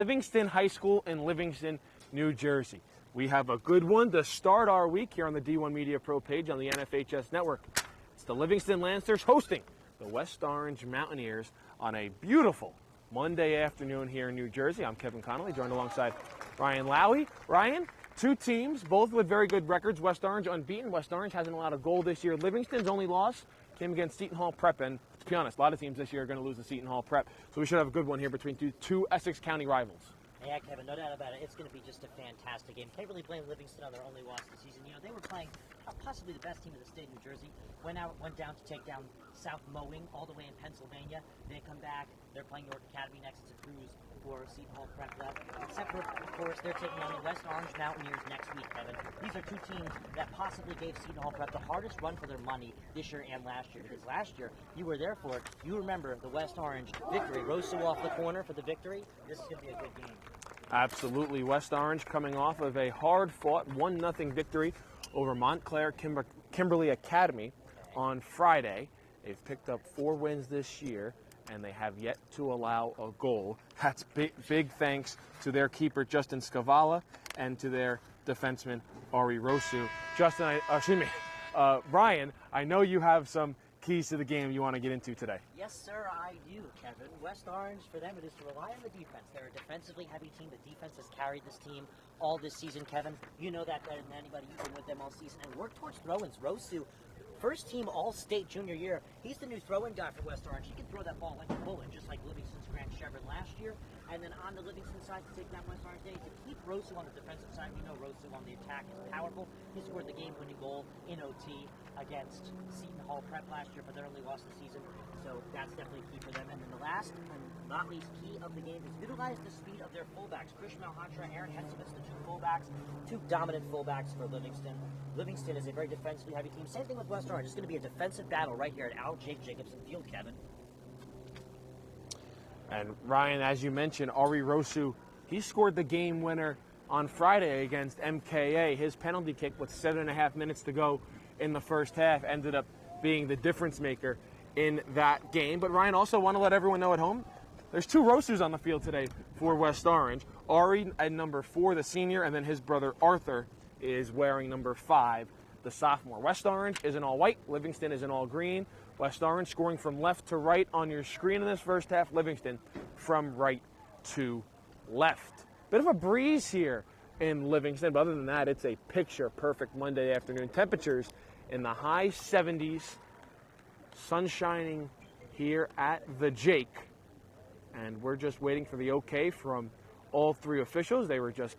Livingston High School in Livingston, New Jersey. We have a good one to start our week here on the D1 Media Pro page on the NFHS network. It's the Livingston Lancers hosting the West Orange Mountaineers on a beautiful Monday afternoon here in New Jersey. I'm Kevin Connolly, joined alongside Ryan Lowy. Ryan, two teams, both with very good records. West Orange unbeaten. West Orange hasn't allowed a goal this year. Livingston's only loss came against Seton Hall Prep, and to be honest, a lot of teams this year are going to lose to Seton Hall Prep. So we should have a good one here between two Essex County rivals. Yeah, Kevin, no doubt about it. It's going to be just a fantastic game. Can't really blame Livingston on their only loss this season. You know, they were playing possibly the best team in the state of New Jersey. Went down to take down South Mowing all the way in Pennsylvania. They come back. They're playing York Academy next. It's a cruise for Seton Hall Prep left. Except for, of course, they're taking on the West Orange Mountaineers next week, Kevin. These are two teams that possibly gave Seton Hall Prep the hardest run for their money this year and last year. Because last year, you were there for it. You remember the West Orange victory. Rosu off the corner for the victory. This is going to be a good game. Absolutely. West Orange coming off of a hard-fought 1-0 victory over Montclair Kimberly Academy on Friday. They've picked up 4 wins this year, and they have yet to allow a goal. That's big thanks to their keeper, Justin Scavala, and to their defenseman, Ari Rosu. Ryan, I know you have some keys to the game you want to get into today. Yes, sir, I do, Kevin. West Orange, for them, it is to rely on the defense. They're a defensively heavy team. The defense has carried this team all this season, Kevin. You know that better than anybody. You've been with them all season. And work towards throw-ins. Rosu, first team All-State junior year. He's the new throw-in guy for West Orange. He can throw that ball like a bullet, just like Livingston's Grant Chevron last year. And then on the Livingston side to take down West Orange Day, to keep Rosu on the defensive side. We know Rosu on the attack is powerful. He scored the game-winning goal in OT against Seton Hall Prep last year, but they only lost the season. So that's definitely key for them. And then the last and not least key of the game is utilize the speed of their fullbacks. Chris Malhotra, Aaron Hesevitz, the two fullbacks, two dominant fullbacks for Livingston. Livingston is a very defensively heavy team. Same thing with West Orange. It's going to be a defensive battle right here at Jacobson Field, Kevin. And Ryan, as you mentioned, Ari Rosu, he scored the game winner on Friday against MKA. His penalty kick with 7.5 minutes to go in the first half ended up being the difference maker in that game. But Ryan, also want to let everyone know at home, there's 2 Rosus on the field today for West Orange. Ari at number 4, the senior, and then his brother Arthur is wearing number 5, the sophomore. West Orange is in all white. Livingston is in all green. West Orange scoring from left to right on your screen in this first half. Livingston from right to left. Bit of a breeze here in Livingston, but other than that, it's a picture-perfect Monday afternoon. Temperatures in the high 70s. Sun shining here at the Jake. And we're just waiting for the okay from all 3 officials. They were just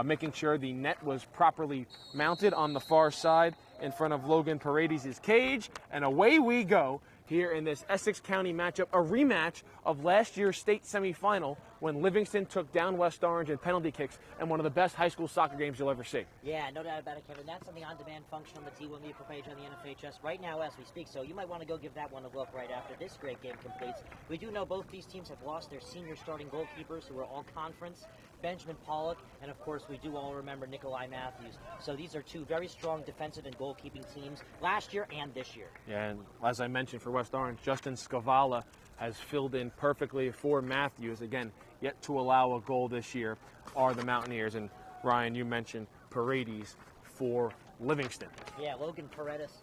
making sure the net was properly mounted on the far side in front of Logan Paredes' cage. And away we go here in this Essex County matchup, a rematch of last year's state semifinal when Livingston took down West Orange in penalty kicks, and one of the best high school soccer games you'll ever see. Yeah, no doubt about it, Kevin. That's on the on-demand function on the D1 Media page on the NFHS right now as we speak, so you might want to go give that one a look right after this great game completes. We do know both these teams have lost their senior starting goalkeepers who are all conference, Benjamin Pollock, and of course we do all remember Nikolai Matthews. So these are 2 very strong defensive and goalkeeping teams last year and this year. Yeah, and as I mentioned for West Orange, Justin Scavala has filled in perfectly for Matthews. Again, yet to allow a goal this year are the Mountaineers. And Ryan, you mentioned Paredes for Livingston. Yeah, Logan Paredes,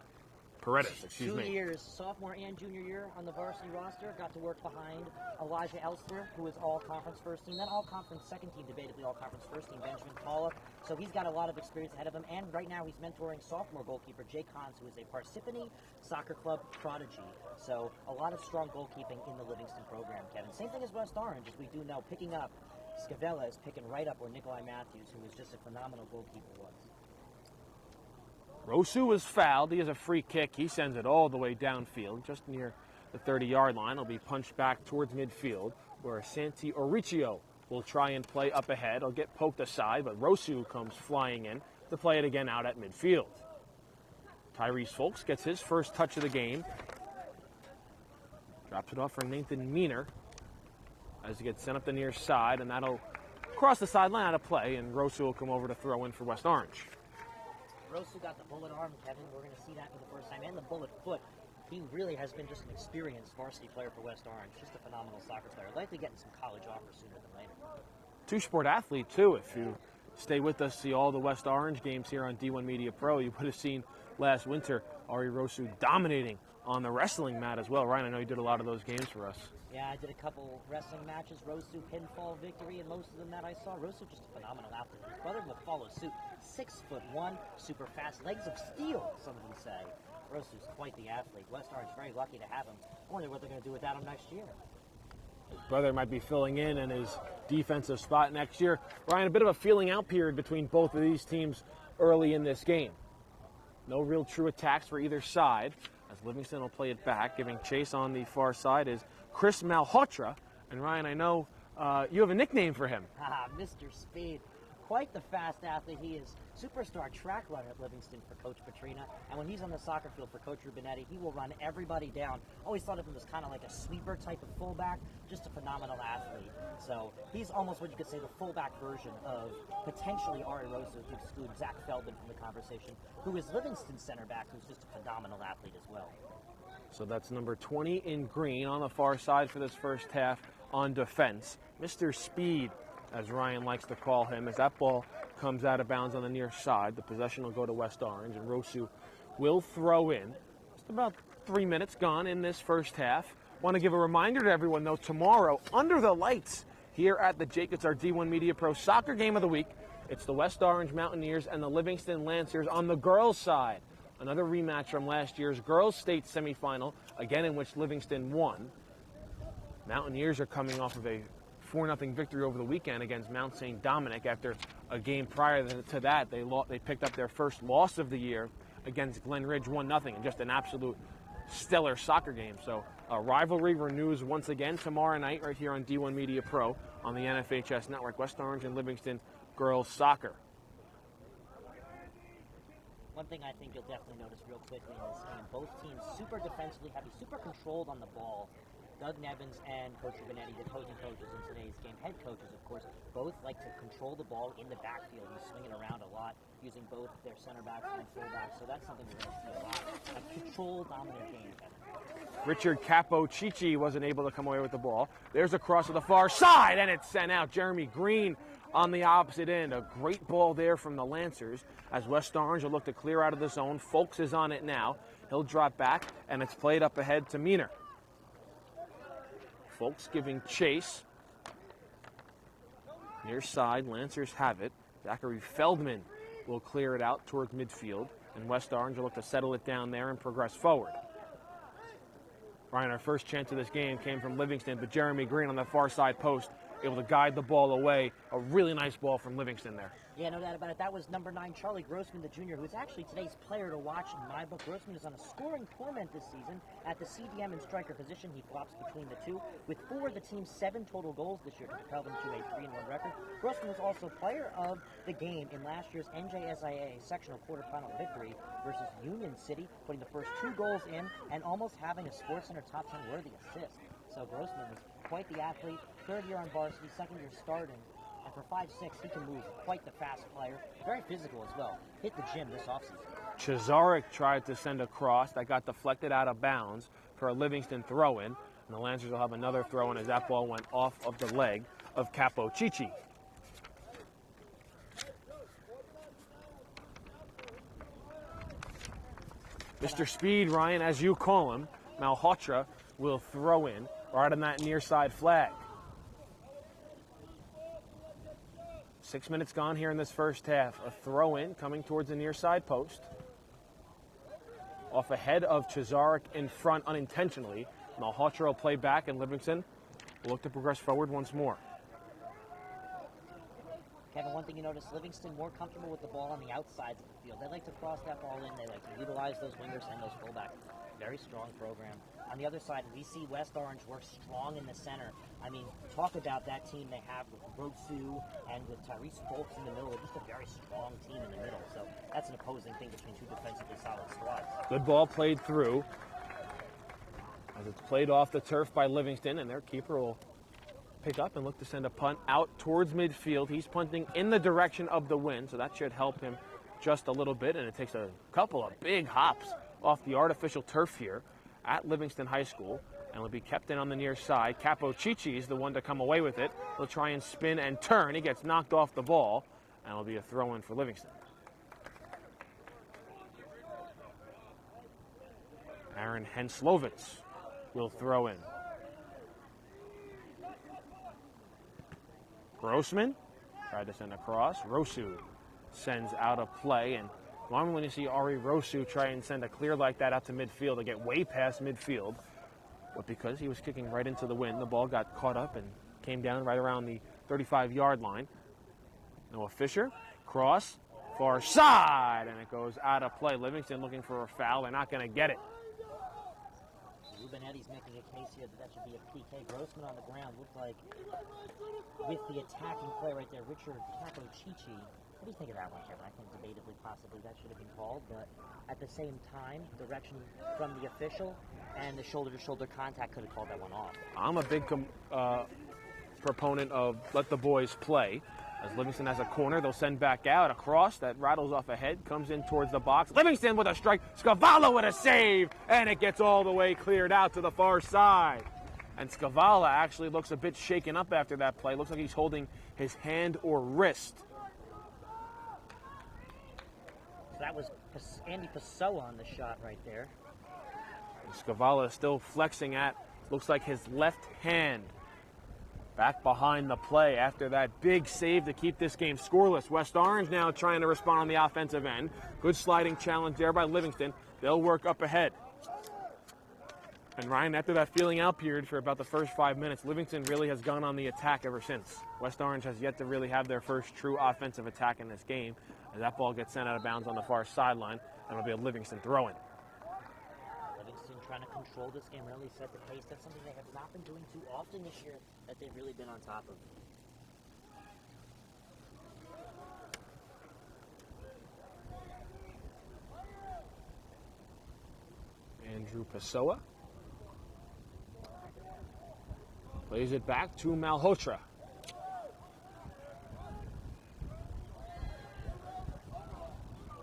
2 years, sophomore and junior year on the varsity roster. Got to work behind Elijah Elster, who is all-conference first team, then all-conference second team, debatably all-conference first team, Benjamin Pollock. So he's got a lot of experience ahead of him. And right now he's mentoring sophomore goalkeeper Jay Cons, who is a Parsippany Soccer Club prodigy. So a lot of strong goalkeeping in the Livingston program, Kevin. Same thing as West Orange, as we do know, picking up. Scavella is picking right up where Nikolai Matthews, who was just a phenomenal goalkeeper, was. Rosu was fouled. He has a free kick. He sends it all the way downfield, just near the 30-yard line. It'll be punched back towards midfield, where Santi Oricio will try and play up ahead. He'll get poked aside, but Rosu comes flying in to play it again out at midfield. Tyrese Folks gets his first touch of the game. Drops it off for Nathan Meaner as he gets sent up the near side, and that'll cross the sideline out of play, and Rosu will come over to throw in for West Orange. Rosu got the bullet arm, Kevin. We're going to see that for the first time, and the bullet foot. he really has been just an experienced varsity player for West Orange. Just a phenomenal soccer player. Likely getting some college offers sooner than later. Two-sport athlete, too. If you stay with us, see all the West Orange games here on D1 Media Pro, you would have seen last winter Ari Rosu dominating on the wrestling mat as well. Ryan, I know you did a lot of those games for us. Yeah, I did a couple wrestling matches, Rosu pinfall victory, and most of them that I saw. Rosu just a phenomenal athlete. His brother will follow suit. 6'1", super fast, legs of steel, some of them say. Rosu's quite the athlete. West Orange very lucky to have him. I wonder what they're going to do without him next year. His brother might be filling in his defensive spot next year. Ryan, a bit of a feeling out period between both of these teams early in this game. No real true attacks for either side, as Livingston will play it back. Giving chase on the far side is Chris Malhotra. And Ryan, I know you have a nickname for him. Mr. Speed. Quite the fast athlete he is. Superstar track runner at Livingston for Coach Petrina. And when he's on the soccer field for Coach Rubinetti, he will run everybody down. Always thought of him as kind of like a sweeper type of fullback. Just a phenomenal athlete. So he's almost what you could say the fullback version of potentially Ari Rosu, to exclude Zach Feldman from the conversation, who is Livingston's center back, who's just a phenomenal athlete as well. So that's number 20 in green on the far side for this first half on defense. Mr. Speed, as Ryan likes to call him, as that ball comes out of bounds on the near side. The possession will go to West Orange, and Rosu will throw in. Just about 3 minutes gone in this first half. Want to give a reminder to everyone, though, tomorrow, under the lights, here at the Jacobs, our D1 Media Pro soccer game of the week, it's the West Orange Mountaineers and the Livingston Lancers on the girls' side. Another rematch from last year's girls' state semifinal, again in which Livingston won. Mountaineers are coming off of a 4-0 victory over the weekend against Mount St. Dominic. After a game prior to that, they picked up their first loss of the year against Glen Ridge, 1-0, and just an absolute stellar soccer game. So a rivalry renews once again tomorrow night right here on D1 Media Pro on the NFHS Network. West Orange and Livingston girls soccer. One thing I think you'll definitely notice real quickly in this game, both teams super defensively heavy, super controlled on the ball. Doug Nevins and Coach Rubinetti, the opposing coaches in today's game, head coaches, of course, both like to control the ball in the backfield and swing it around a lot, using both their center backs and fullbacks. So that's something we're going to see a lot. A control dominant game, Kevin. Richard Capocici wasn't able to come away with the ball. There's a cross to the far side, and it's sent out. Jeremy Green on the opposite end. A great ball there from the Lancers as West Orange will look to clear out of the zone. Folks is on it now. He'll drop back, and it's played up ahead to Meener. Folks giving chase. Near side, Lancers have it. Zachary Feldman will clear it out towards midfield, and West Orange will look to settle it down there and progress forward. Ryan, our first chance of this game came from Livingston, but Jeremy Green on the far side post, able to guide the ball away. A really nice ball from Livingston there. Yeah, no doubt about it. That was number 9, Charlie Grossman, the junior, who is actually today's player to watch in my book. Grossman is on a scoring torment this season at the CDM and striker position. He flops between the two. With 4 of the team's 7 total goals this year to propel them to a 3-1 record. Grossman was also player of the game in last year's NJSIA sectional quarterfinal victory versus Union City, putting the first 2 goals in and almost having a SportsCenter top 10 worthy assist. So Grossman was quite the athlete, 3rd year on varsity, 2nd year starting. And for 5'6", he can move. Quite the fast player. Very physical as well. Hit the gym this offseason. Chazarek tried to send a cross that got deflected out of bounds for a Livingston throw-in. And the Lancers will have another throw-in as that ball went off of the leg of Capocici. Mr. Speed, Ryan, as you call him, Malhotra will throw in right on that near side flag. 6 minutes gone here in this first half. A throw-in coming towards the near side post. Off ahead of Chazarek in front unintentionally. Malhotra will play back, and Livingston will look to progress forward once more. Kevin, one thing you notice, Livingston more comfortable with the ball on the outsides of the field. They like to cross that ball in. They like to utilize those wingers and those fullbacks. Very strong program. On the other side, we see West Orange work strong in the center. I mean, talk about that team they have with Rosu and with Tyrese Folks in the middle. They're just a very strong team in the middle. So that's an opposing thing between 2 defensively solid squads. Good ball played through. As it's played off the turf by Livingston, and their keeper will pick up and look to send a punt out towards midfield. He's punting in the direction of the wind, so that should help him just a little bit. And it takes a couple of big hops off the artificial turf here at Livingston High School, and will be kept in on the near side. Capocici is the one to come away with it. He'll try and spin and turn. He gets knocked off the ball, and it'll be a throw-in for Livingston. Aaron Henslovitz will throw in. Grossman tried to send across. Rosu sends out of play, and normally when you see Ari Rosu try and send a clear like that out to midfield, they get way past midfield. But because he was kicking right into the wind, the ball got caught up and came down right around the 35-yard line. Noah Fisher, cross, far side, and it goes out of play. Livingston looking for a foul. They're not going to get it. Rubenetti's making a case here that should be a PK. Grossman on the ground looked like, with the attacking play right there, Richard Capocici. What do you think of that one, Kevin? I think debatably, possibly, that should have been called, but at the same time, direction from the official and the shoulder-to-shoulder contact could have called that one off. I'm a big proponent of let the boys play. As Livingston has a corner, they'll send back out. A cross that rattles off ahead, comes in towards the box. Livingston with a strike. Scavala with a save, and it gets all the way cleared out to the far side. And Scavala actually looks a bit shaken up after that play. Looks like he's holding his hand or wrist. So that was Andy Pessoa on the shot right there. And Scavala is still flexing at, looks like his left hand. Back behind the play after that big save to keep this game scoreless. West Orange now trying to respond on the offensive end. Good sliding challenge there by Livingston. They'll work up ahead. And Ryan, after that feeling out period for about the first 5 minutes, Livingston really has gone on the attack ever since. West Orange has yet to really have their first true offensive attack in this game. As that ball gets sent out of bounds on the far sideline, and it'll be a Livingston throw-in. Livingston trying to control this game, really set the pace. That's something they have not been doing too often this year that they've really been on top of. Andrew Pessoa plays it back to Malhotra.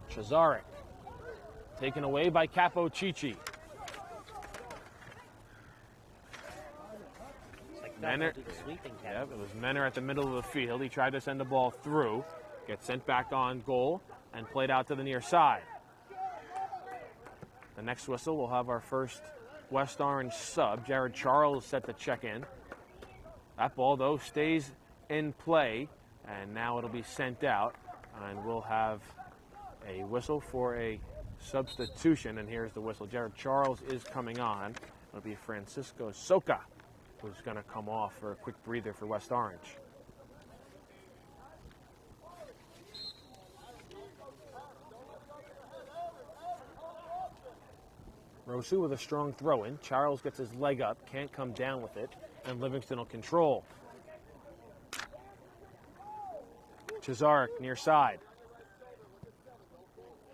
Chazarek taken away by Capocici. Menner, it was Menner at the middle of the field. He tried to send the ball through, gets sent back on goal, and played out to the near side. The next whistle, we'll have our first West Orange sub. Jared Charles set to check in. That ball, though, stays in play, and now it'll be sent out, and we'll have a whistle for a substitution, and here's the whistle. Jared Charles is coming on. It'll be Francisco Soca, who's going to come off for a quick breather for West Orange. Rosu with a strong throw-in. Charles gets his leg up, can't come down with it, and Livingston will control. Chazarek near side.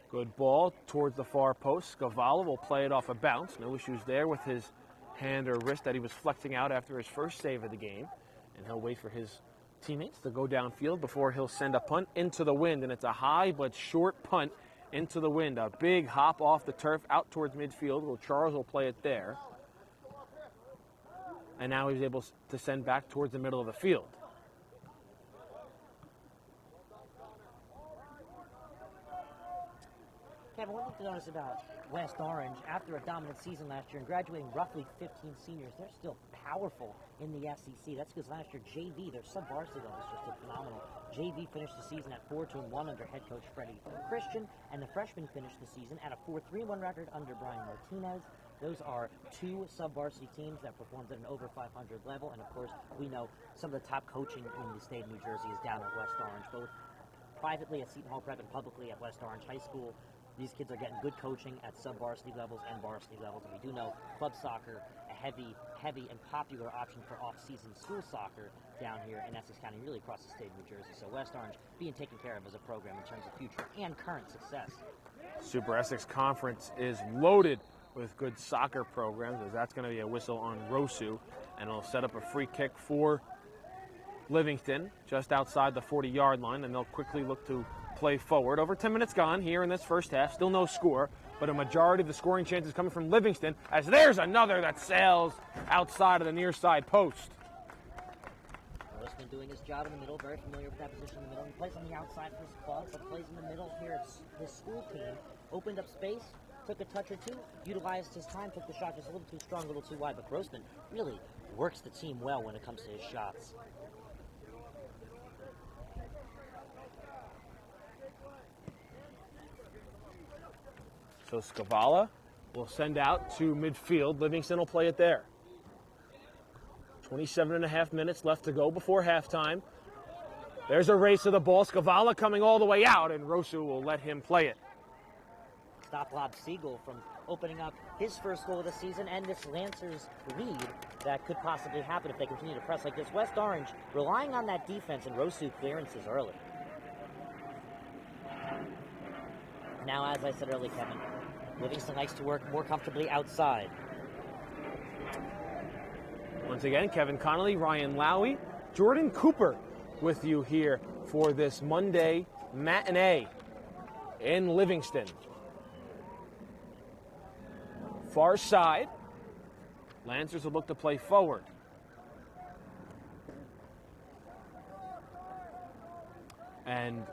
Good ball towards the far post. Scavala will play it off a bounce. No issues there with his hand or wrist that he was flexing out after his first save of the game. And he'll wait for his teammates to go downfield before he'll send a punt into the wind. And it's a high but short punt into the wind. A big hop off the turf out towards midfield. Well, Charles will play it there. And now he's able to send back towards the middle of the field. Kevin, one thing to notice about West Orange, after a dominant season last year and graduating roughly 15 seniors, they're still powerful in the SEC. That's because last year JV, their sub-varsity level was just phenomenal. JV finished the season at 4-1 under head coach Freddie Christian, and the freshmen finished the season at a 4-3-1 record under Brian Martinez. Those are two sub-varsity teams that performed at an over 500 level, and of course, we know some of the top coaching in the state of New Jersey is down at West Orange, both privately at Seton Hall Prep and publicly at West Orange High School. These kids are getting good coaching at sub-varsity levels and varsity levels. And we do know club soccer, a heavy and popular option for off-season school soccer down here in Essex County, really across the state of New Jersey. So West Orange being taken care of as a program in terms of future and current success. Super Essex Conference is loaded with good soccer programs, as that's going to be a whistle on Rosu, and it'll set up a free kick for Livingston just outside the 40-yard line, and they'll quickly look to play forward. Over 10 minutes gone here in this first half. Still no score. but a majority of the scoring chances coming from Livingston, as there's another that sails outside of the near side post. Grossman doing his job in the middle, very familiar with that position in the middle. He plays on the outside for his club, but plays in the middle here at his school team. Opened up space, took a touch or two, utilized his time, took the shot just a little too strong, a little too wide, but Grossman really works the team well when it comes to his shots. So Skavala will send out to midfield. Livingston will play it there. 27.5 minutes left to go before halftime. There's a race to the ball. Skavala coming all the way out, and Rosu will let him play it. Stop lob Siegel from opening up his first goal of the season and this Lancers lead that could possibly happen if they continue to press like this. West Orange relying on that defense and Rosu clearances early. Now, as I said earlier, Kevin, Livingston likes to work more comfortably outside. Once again, Kevin Connolly, Ryan Lowy, Jordan Cooper with you here for this Monday matinee in Livingston. Far side, Lancers will look to play forward. And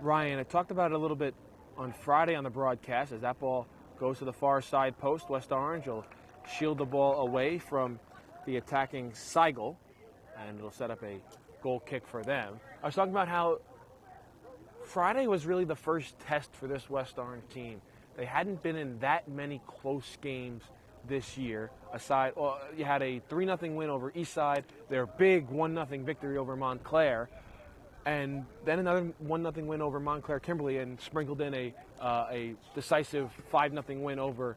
Ryan, I talked about it a little bit on Friday on the broadcast. As that ball goes to the far side post, West Orange will shield the ball away from the attacking Seigel, and it'll set up a goal kick for them. I was talking about how Friday was really the first test for this West Orange team. They hadn't been in that many close games this year. Aside, well, you had a 3-0 win over Eastside, their big 1-0 victory over Montclair, and then another 1-0 win over Montclair Kimberly, and sprinkled in a decisive 5-0 win over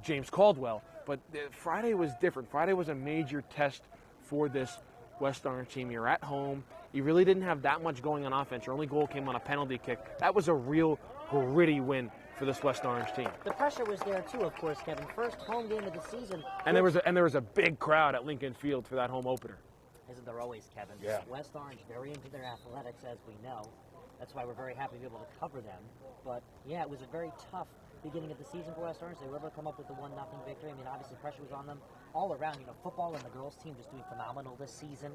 James Caldwell. But Friday was different. Friday was a major test for this West Orange team. You're at home. You really didn't have that much going on offense. Your only goal came on a penalty kick. That was a real gritty win for this West Orange team. The pressure was there too, of course, Kevin. First home game of the season. And there was a big crowd at Lincoln Field for that home opener. Isn't there always, Kevin? Yeah. West Orange very into their athletics, as we know. That's why we're very happy to be able to cover them. But yeah, it was a very tough beginning of the season for West Orange. They were able to come up with the 1-0 victory. I mean, obviously pressure was on them all around. You know, football and the girls team just doing phenomenal this season.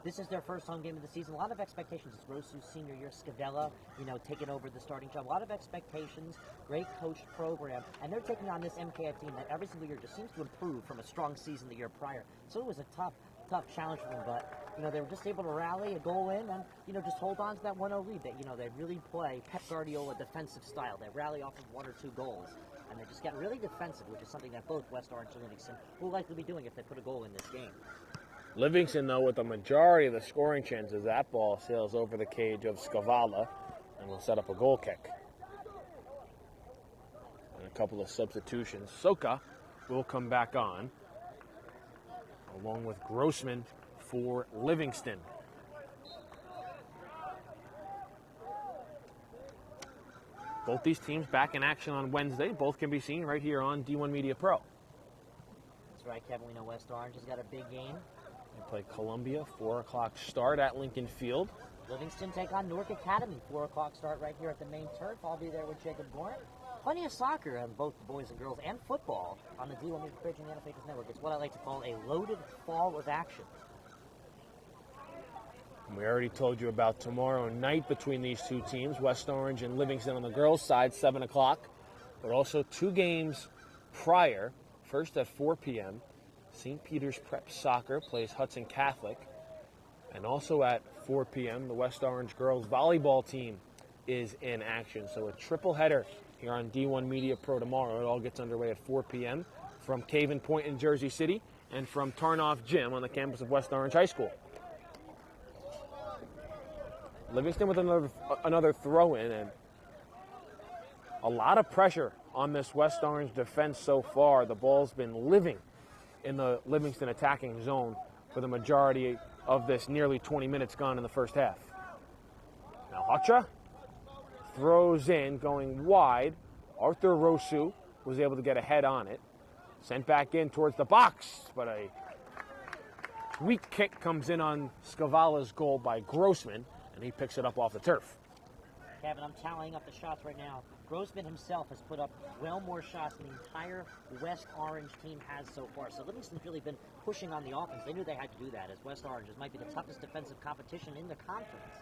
This is their first home game of the season. A lot of expectations. It's Rosu's senior year. Scavella, you know, taking over the starting job. A lot of expectations. Great coached program. And they're taking on this MKF team that every single year just seems to improve from a strong season the year prior. So it was a tough challenge for them, but you know, they were just able to rally a goal in and, you know, just hold on to that 1-0 lead. That, you know, they really play Pep Guardiola defensive style. They rally off of 1 or 2 goals, and they just get really defensive, which is something that both West Orange and Livingston will likely be doing if they put a goal in this game. Livingston, though, with the majority of the scoring chances, that ball sails over the cage of Skavala and will set up a goal kick. And a couple of substitutions. Soka will come back on, along with Grossman for Livingston. Both these teams back in action on Wednesday. Both can be seen right here on D1 Media Pro. That's right, Kevin. We know West Orange has got a big game. They play Columbia, 4 o'clock start at Lincoln Field. Livingston take on Newark Academy, 4 o'clock start right here at the main turf. I'll be there with Jacob Gorn. Plenty of soccer on both the boys and girls, and football on the D1 Media Pro and the NFL Network. It's what I like to call a loaded fall of action. We already told you about tomorrow night between these two teams, West Orange and Livingston on the girls' side, 7 o'clock. But also 2 games prior, first at 4 p.m., St. Peter's Prep Soccer plays Hudson Catholic. And also at 4 p.m., the West Orange girls volleyball team is in action. So a triple header here on D1 Media Pro tomorrow. It all gets underway at 4 p.m. from Caven Point in Jersey City and from Tarnoff Gym on the campus of West Orange High School. Livingston with another throw-in, and a lot of pressure on this West Orange defense so far. The ball's been living in the Livingston attacking zone for the majority of this nearly 20 minutes gone in the first half. Now Hacha throws in, going wide. Arthur Rosu was able to get a head on it. Sent back in towards the box, but a weak kick comes in on Scavala's goal by Grossman, and he picks it up off the turf. Kevin, I'm tallying up the shots right now. Grossman himself has put up well more shots than the entire West Orange team has so far. So Livingston's really been pushing on the offense. They knew they had to do that, as West Orange might be the toughest defensive competition in the conference.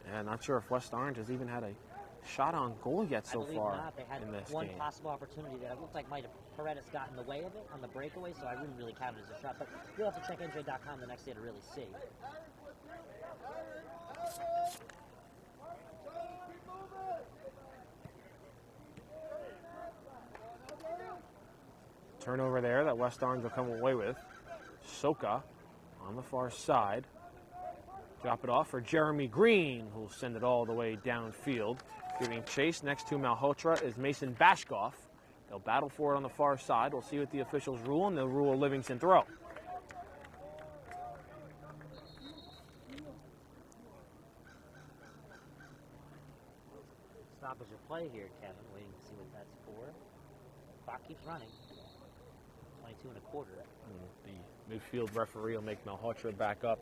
Yeah, not sure if West Orange has even had a shot on goal yet so far. Not. They had in this one game. possible opportunity that it looked like might have Paredes got in the way of it on the breakaway, so I wouldn't really count it as a shot. But you'll have to check NJ.com the next day to really see. Turnover there that West Orange will come away with. Soka on the far side. Drop it off for Jeremy Green, who'll send it all the way downfield. Giving chase next to Malhotra is Mason Bashkoff. They'll battle for it on the far side. We'll see what the officials rule, and they'll rule a Livingston throw. Stoppage of play here, Kevin. Waiting to see what that's for. Clock keeps running. 22 1/4. The midfield referee will make Malhotra back up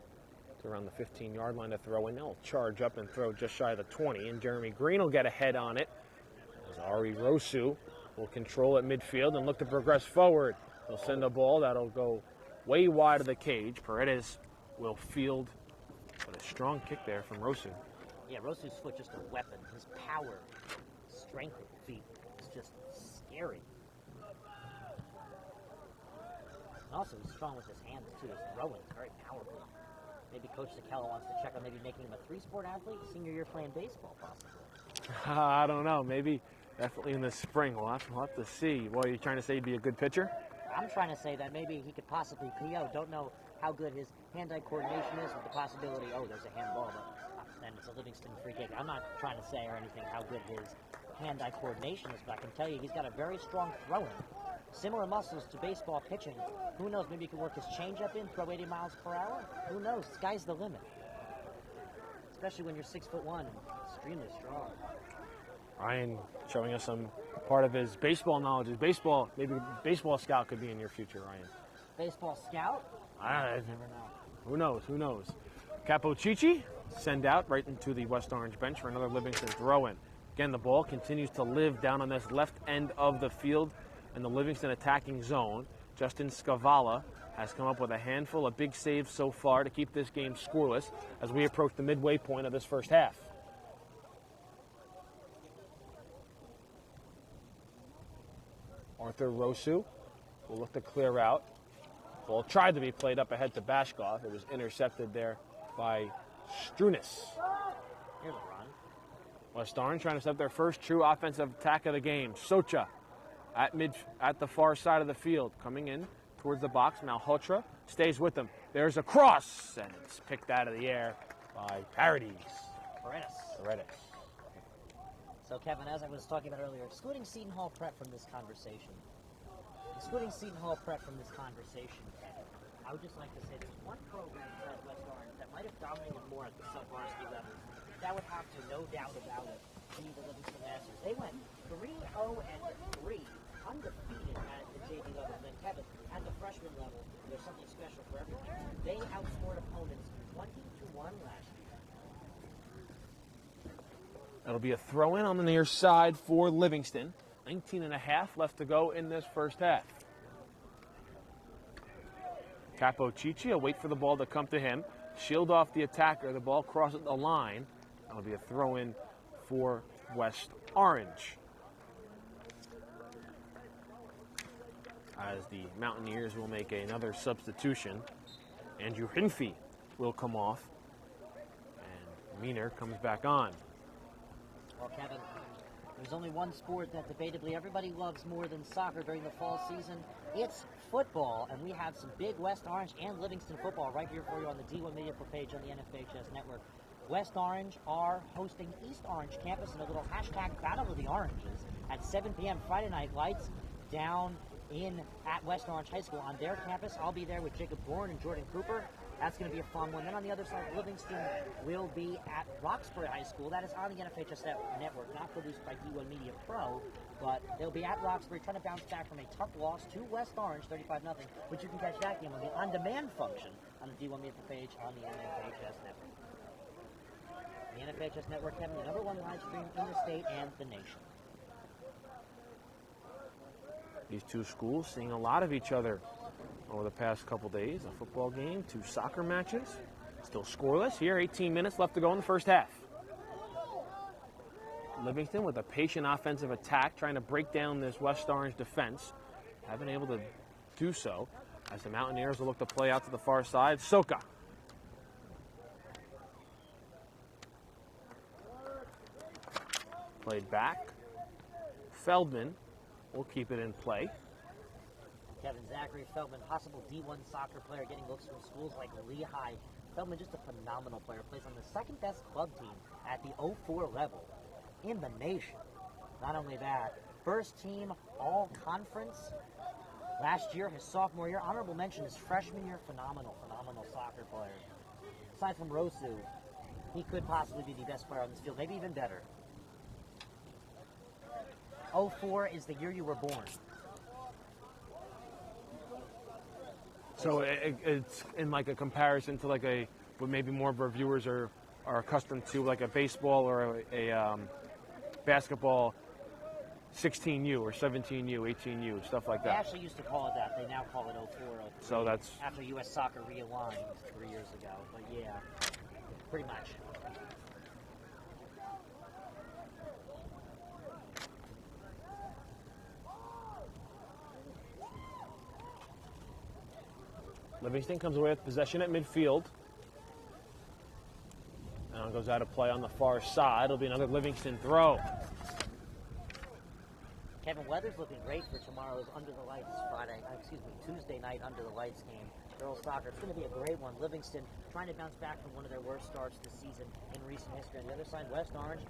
to around the 15-yard line to throw in. They'll charge up and throw just shy of the 20, and Jeremy Green will get a head on it. As Ari Rosu will control at midfield and look to progress forward. They'll send a ball that'll go way wide of the cage. Paredes will field, but a strong kick there from Rosu. Yeah, Rosu's foot just a weapon. His power, strength of feet is just scary. And also, he's strong with his hands, too. His throwing is very powerful. Maybe Coach Sakella wants to check on maybe making him a three-sport athlete, senior year playing baseball, possibly. I don't know. Maybe definitely in the spring. We'll have to see. What are you trying to say? He'd be a good pitcher? I'm trying to say that maybe he could possibly PO. Don't know how good his hand-eye coordination is with the possibility, there's a handball, but then it's a Livingston free kick. I'm not trying to say or anything how good his hand-eye coordination is, but I can tell you he's got a very strong throwing. Similar muscles to baseball pitching. Who knows? Maybe he could work his changeup in, throw 80 miles per hour. Who knows? Sky's the limit. Especially when you're 6'1" and extremely strong. Ryan showing us some part of his baseball knowledge. Maybe baseball scout could be in your future, Ryan. Baseball scout? I never know. Who knows? Capocici send out right into the West Orange bench for another Livingston throw-in. Again, the ball continues to live down on this left end of the field in the Livingston attacking zone. Justin Scavala has come up with a handful of big saves so far to keep this game scoreless as we approach the midway point of this first half. Arthur Rosu will look to clear out. Ball tried to be played up ahead to Bashkoff. It was intercepted there by Strunis. Here's a run. West Orange trying to set their first true offensive attack of the game. Socha at the far side of the field, coming in towards the box. Malhotra stays with them. There's a cross, and it's picked out of the air by Paredes. So, Kevin, as I was talking about earlier, excluding Seton Hall Prep from this conversation, I would just like to say there's one program at West Orange that might have dominated more at the sub-varsity level. That would have to, no doubt about it, be the Livingston Masters. They went 3-0-3, undefeated at the JV level. And then, Kevin, at the freshman level, there's something special for everyone. They outscored opponents 20-1 last year. That'll be a throw-in on the near side for Livingston. 19.5 left to go in this first half. Capocici will wait for the ball to come to him. Shield off the attacker. The ball crosses the line. That'll be a throw-in for West Orange. As the Mountaineers will make another substitution. Andrew Hinfey will come off. And Meaner comes back on. Well, Kevin, there's only one sport that debatably everybody loves more than soccer during the fall season. It's football, and we have some big West Orange and Livingston football right here for you on the D1 Media page on the NFHS Network. West Orange are hosting East Orange campus in a little hashtag Battle of the Oranges at 7 p.m. Friday night. Lights down at West Orange High School on their campus. I'll be there with Jacob Bourne and Jordan Cooper. That's going to be a fun one. Then on the other side, Livingston will be at Roxbury High School. That is on the NFHS Network, not produced by D1 Media Pro, but they'll be at Roxbury trying to bounce back from a tough loss to West Orange, 35-0, which you can catch that game on the on-demand function on the D1 Media page on the NFHS Network. The WHS Network, Kevin, the #1 live stream in the state and the nation. These two schools seeing a lot of each other over the past couple days. A football game, 2 soccer matches. Still scoreless here, 18 minutes left to go in the first half. Livingston with a patient offensive attack, trying to break down this West Orange defense. Haven't been able to do so as the Mountaineers will look to play out to the far side. Soka. Played back. Feldman will keep it in play. Kevin, Zachary Feldman, possible D1 soccer player, getting looks from schools like Lehigh. Feldman, just a phenomenal player, plays on the second best club team at the 04 level in the nation. Not only that, first team all conference last year, his sophomore year. Honorable mention his freshman year, phenomenal soccer player. Aside from Rosu, he could possibly be the best player on this field, maybe even better. 04 is the year you were born. So it's in like a comparison to like what maybe more of our viewers are accustomed to, like a baseball or a basketball 16U or 17U, 18U, stuff like that. They actually used to call it that. They now call it 04. So that's after U.S. Soccer realigned 3 years ago. But yeah, pretty much. Livingston comes away with possession at midfield. Now goes out of play on the far side. It'll be another Livingston throw. Kevin, weather's looking great for tomorrow's Tuesday night Under the Lights game. Girls soccer. It's going to be a great one. Livingston trying to bounce back from one of their worst starts this season in recent history. On the other side, West Orange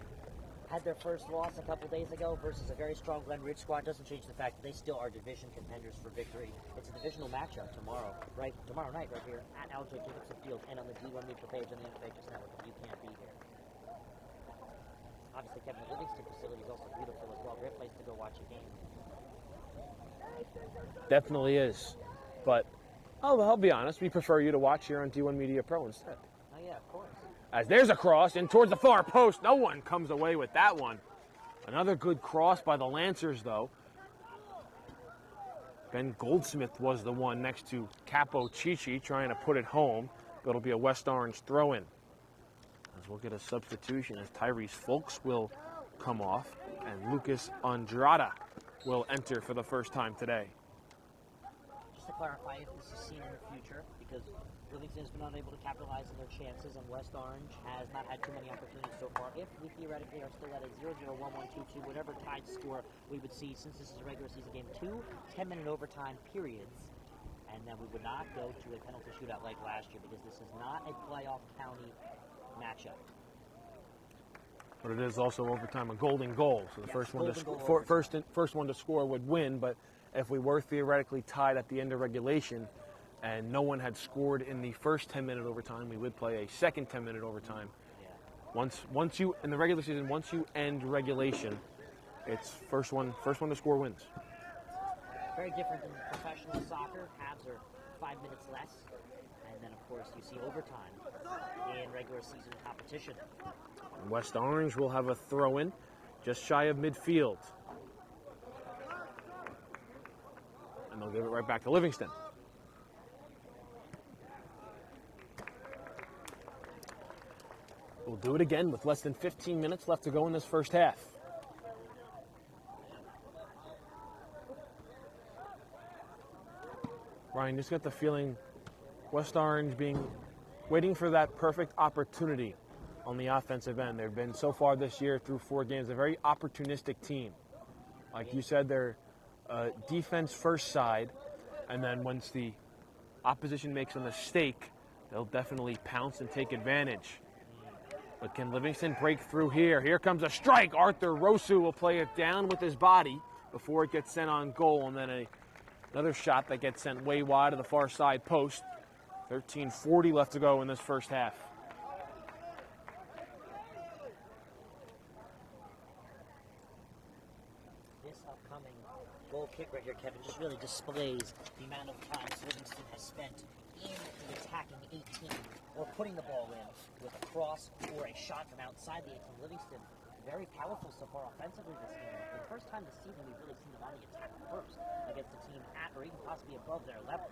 had their first loss a couple days ago versus a very strong Glen Ridge squad. Doesn't change the fact that they still are division contenders for victory. It's a divisional matchup tomorrow night, right here at Jacobson Field and on the D1 Media page on the WHS Network. You can't be here. Obviously, Kevin, the Livingston facility is also beautiful as well. Great place to go watch a game. Definitely is, but I'll be honest. We prefer you to watch here on D1 Media Pro instead. Oh yeah, of course. As there's a cross in towards the far post. No one comes away with that one. Another good cross by the Lancers, though. Ben Goldsmith was the one next to Capo Chichi trying to put it home. But it'll be a West Orange throw-in. As we'll get a substitution as Tyrese Folks will come off. And Lucas Andrada will enter for the first time today. Just to clarify, if this is seen in the future, because Livingston has been unable to capitalize on their chances, and West Orange has not had too many opportunities so far. If we theoretically are still at a 0-0, 1-1, 2-2, whatever tied score, we would see, since this is a regular season game, 2 10-minute overtime periods, and then we would not go to a penalty shootout like last year, because this is not a playoff county matchup. But it is also overtime a golden goal. So the first one to score would win. But if we were theoretically tied at the end of regulation, and no one had scored in the first 10-minute overtime, we would play a second 10-minute overtime. Yeah. Once you in the regular season, once you end regulation, it's first one to score wins. Very different than professional soccer. Halves are 5 minutes less, and then of course you see overtime in regular season competition. West Orange will have a throw-in just shy of midfield, and they'll give it right back to Livingston. We'll do it again with less than 15 minutes left to go in this first half. Ryan, just got the feeling West Orange waiting for that perfect opportunity on the offensive end. They've been so far this year through 4 games a very opportunistic team. Like you said, they're defense first side, and then once the opposition makes a mistake, they'll definitely pounce and take advantage. But can Livingston break through here? Here comes a strike. Arthur Rosu will play it down with his body before it gets sent on goal. And then another shot that gets sent way wide of the far side post. 13:40 left to go in this first half. This upcoming goal kick right here, Kevin, just really displays the amount of time Livingston has spent in attacking 18 or putting the ball in with a cross or a shot from outside the 18. Livingston, very powerful so far offensively this game. For the first time this season, we've really seen them on the attack first against a team at or even possibly above their level.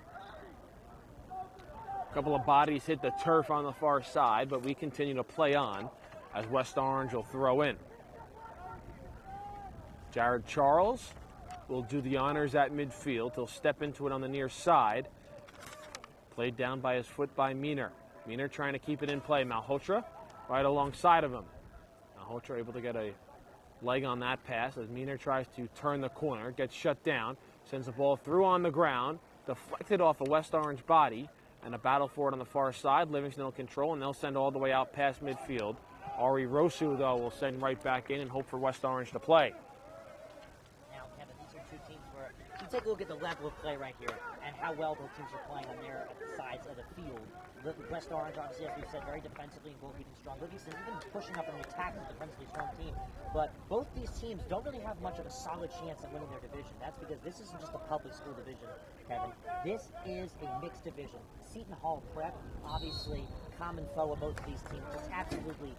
A couple of bodies hit the turf on the far side, but we continue to play on as West Orange will throw in. Jared Charles will do the honors at midfield. He'll step into it on the near side. Played down by his foot by Miner. Miner trying to keep it in play. Malhotra right alongside of him. Malhotra able to get a leg on that pass as Miner tries to turn the corner, gets shut down, sends the ball through on the ground, deflected off a West Orange body, and a battle for it on the far side. Livingston will control, and they'll send all the way out past midfield. Ari Rosu, though, will send right back in and hope for West Orange to play. Now, Kevin, these are two teams where you take a look at the level of play right here and how well both teams are playing on their sides of the field. West Orange, obviously, as we've said, very defensively and goalkeeping strong. Livingston even pushing up and attacking a defensively strong team. But both these teams don't really have much of a solid chance at winning their division. That's because this isn't just a public school division, Kevin. This is a mixed division. Seton Hall Prep, obviously, common foe of both of these teams, just absolutely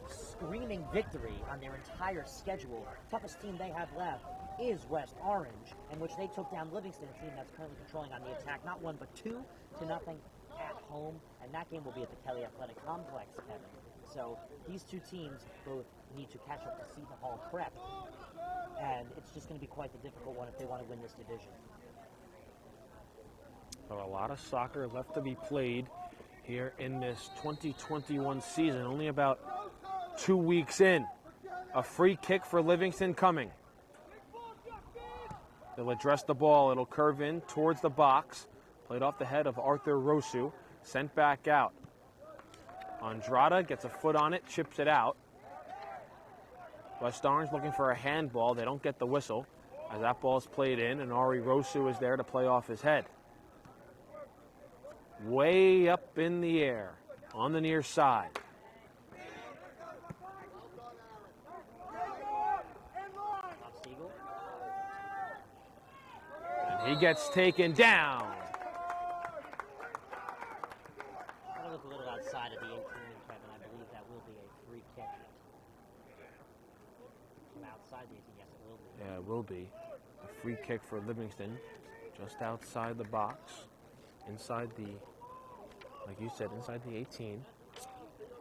screaming victory on their entire schedule. Toughest team they have left is West Orange, in which they took down Livingston, a team that's currently controlling on the attack, not 1 but 2-0 at home, and that game will be at the Kelly Athletic Complex, Kevin. So these two teams both need to catch up to Seton Hall Prep, and it's just going to be quite the difficult one if they want to win this division. So a lot of soccer left to be played here in this 2021 season, only about 2 weeks in. A free kick for Livingston coming. They'll address the ball. It'll curve in towards the box. Played off the head of Arthur Rosu. Sent back out. Andrada gets a foot on it, chips it out. West Orange looking for a handball. They don't get the whistle as that ball's played in, and Ari Rosu is there to play off his head. Way up in the air on the near side. And he gets taken down. I'll look a little outside of the 18, Kevin. I believe that will be a free kick. From outside the 18, yes, it will be. Yeah, it will be. A free kick for Livingston, just outside the box, inside the, like you said, inside the 18.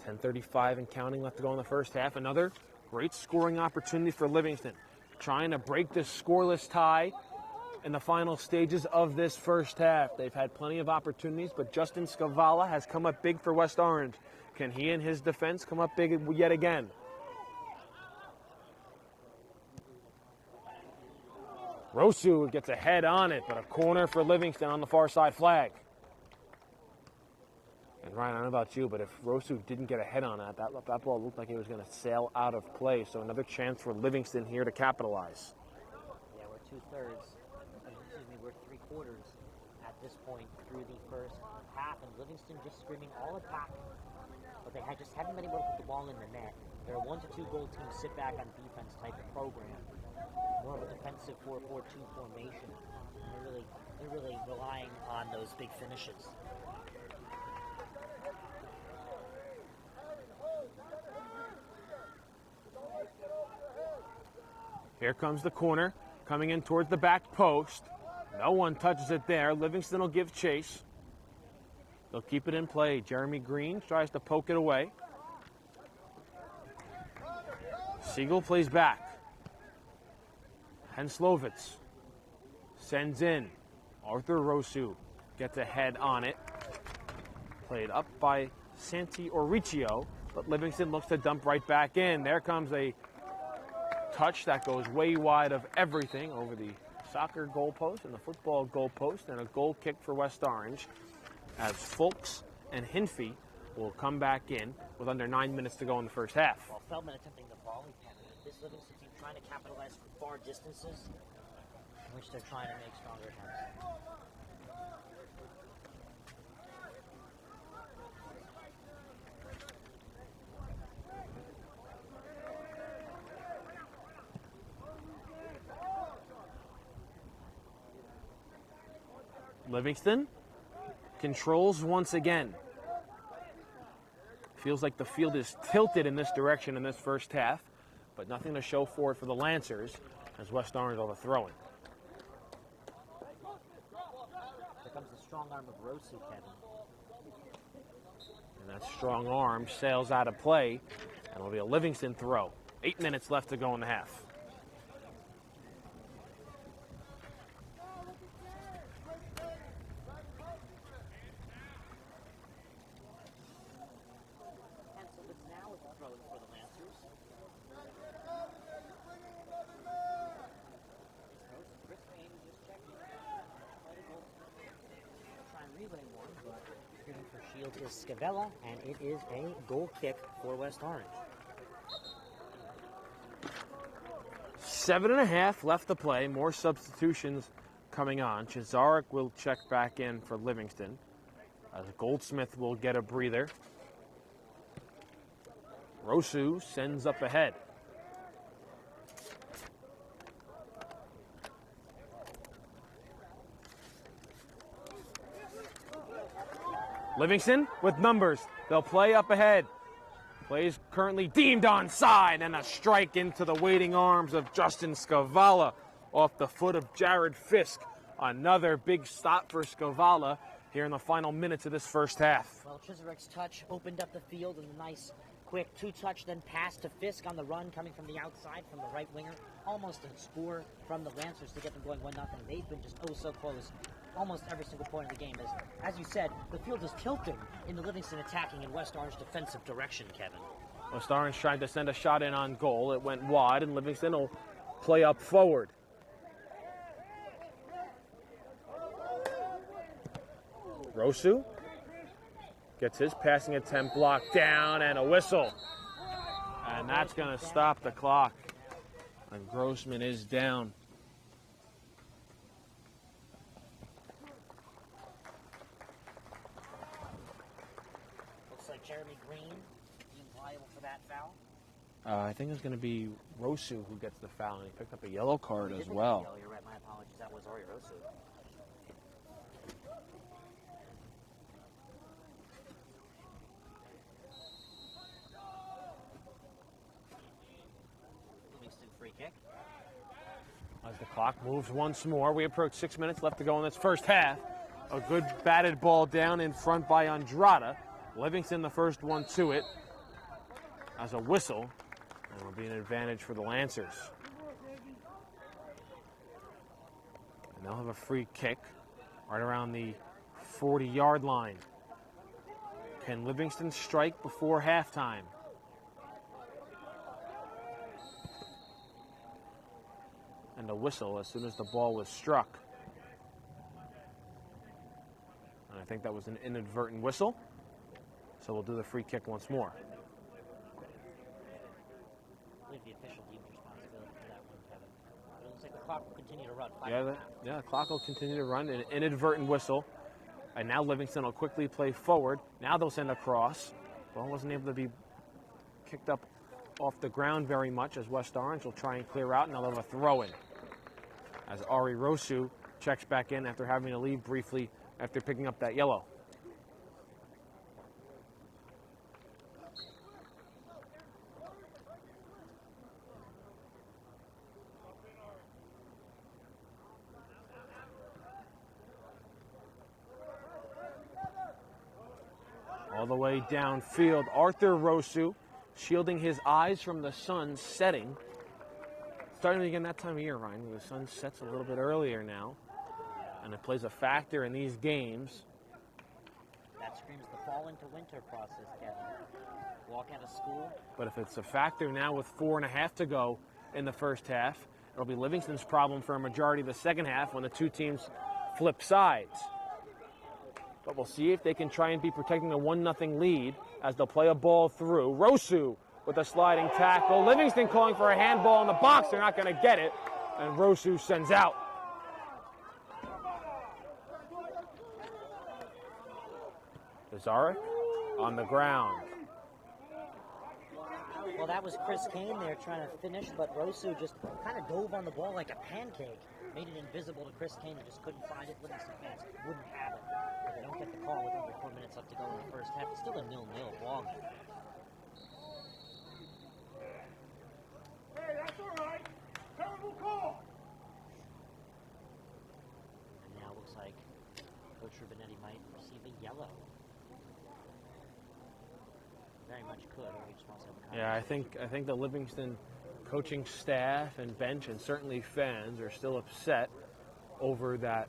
10:35 and counting left to go in the first half. Another great scoring opportunity for Livingston, trying to break this scoreless tie in the final stages of this first half. They've had plenty of opportunities, but Justin Scavala has come up big for West Orange. Can he and his defense come up big yet again? Rosu gets a head on it, but a corner for Livingston on the far side flag. And Ryan, I don't know about you, but if Rosu didn't get a head on it, that ball looked like it was going to sail out of play. So another chance for Livingston here to capitalize. Yeah, we're 3/4 at this point through the first half, and Livingston just screaming all attack. But they just haven't been able to put the ball in the net. They're a 1 to 2 goal team, sit back on defense type of program. More of a defensive 4-4-2 formation. And they're really relying on those big finishes. Here comes the corner, coming in towards the back post. No one touches it there. Livingston will give chase. They'll keep it in play. Jeremy Green tries to poke it away. Siegel plays back. Henslovitz sends in. Arthur Rosu gets a head on it. Played up by Santi Oricio, but Livingston looks to dump right back in. There comes a touch that goes way wide of everything over the soccer goalpost and the football goalpost, and a goal kick for West Orange as Fulks and Hinfey will come back in with under 9 minutes to go in the first half. Well, Feldman attempting the volley, Kevin. This Livingston team trying to capitalize from far distances, in which they're trying to make stronger attempts. Livingston controls once again. Feels like the field is tilted in this direction in this first half, but nothing to show for it for the Lancers as West Orange will throw in. Here comes the strong arm of Rosu, Kevin. And that strong arm sails out of play, and it'll be a Livingston throw. 8 minutes left to go in the half. Is Scavella, and it is a goal kick for West Orange. 7.5 left to play. More substitutions coming on. Cesarek will check back in for Livingston, as Goldsmith will get a breather. Rosu sends up ahead. Livingston with numbers. They'll play up ahead. Plays currently deemed onside, and a strike into the waiting arms of Justin Scavala off the foot of Jared Fisk. Another big stop for Scavala here in the final minutes of this first half. Well, Chisarek's touch opened up the field, and a nice quick two-touch then pass to Fisk on the run coming from the outside from the right winger. Almost a score from the Lancers to get them going 1-0. They've been just so close almost every single point of the game. As you said, the field is tilting in the Livingston attacking and West Orange defensive direction, Kevin. West Orange tried to send a shot in on goal. It went wide, and Livingston will play up forward. Rosu gets his passing attempt blocked down, and a whistle. And that's going to stop the clock. And Grossman is down. Looks like Jeremy Green being liable for that foul. I think it's going to be Rosu who gets the foul, and he picked up a yellow card as well. You're right, my apologies. That was Ari Rosu. Livingston free kick. As the clock moves once more, we approach 6 minutes left to go in this first half. A good batted ball down in front by Andrada. Livingston the first one to it as a whistle, and it will be an advantage for the Lancers. And they'll have a free kick right around the 40-yard line. Can Livingston strike before halftime? And a whistle as soon as the ball was struck. And I think that was an inadvertent whistle. So we'll do the free kick once more. I believe the official team's responsibility for that one, Kevin. But it looks like the clock will continue to run. Yeah, the clock will continue to run. An inadvertent whistle. And now Livingston will quickly play forward. Now they'll send a cross. Ball wasn't able to be kicked up off the ground very much as West Orange will try and clear out, and they'll have a throw-in. As Ari Rosu checks back in after having to leave briefly after picking up that yellow. All the way downfield, Arthur Rosu shielding his eyes from the sun setting. Starting again that time of year, Ryan, where the sun sets a little bit earlier now. And it plays a factor in these games. That screams the fall into winter process, Kevin. Walk out of school. But if it's a factor now with 4.5 to go in the first half, it'll be Livingston's problem for a majority of the second half when the two teams flip sides. But we'll see if they can try and be protecting a 1-0 lead as they'll play a ball through. Rosu with a sliding tackle. Livingston calling for a handball in the box. They're not going to get it. And Rosu sends out. Zarek on the ground. Well, that was Chris Kane there trying to finish, but Rosu just kind of dove on the ball like a pancake. Made it invisible to Chris Kane, who just couldn't find it. Livingston fans wouldn't have it. If they don't get the call with under 4 minutes left to go in the first half, it's still a 0-0 ball game. Hey, that's all right. Terrible call. And now it looks like Coach Rubinetti might receive a yellow. Very much could, or he just wants to have a conversation. Yeah, I think the Livingston coaching staff and bench and certainly fans are still upset over that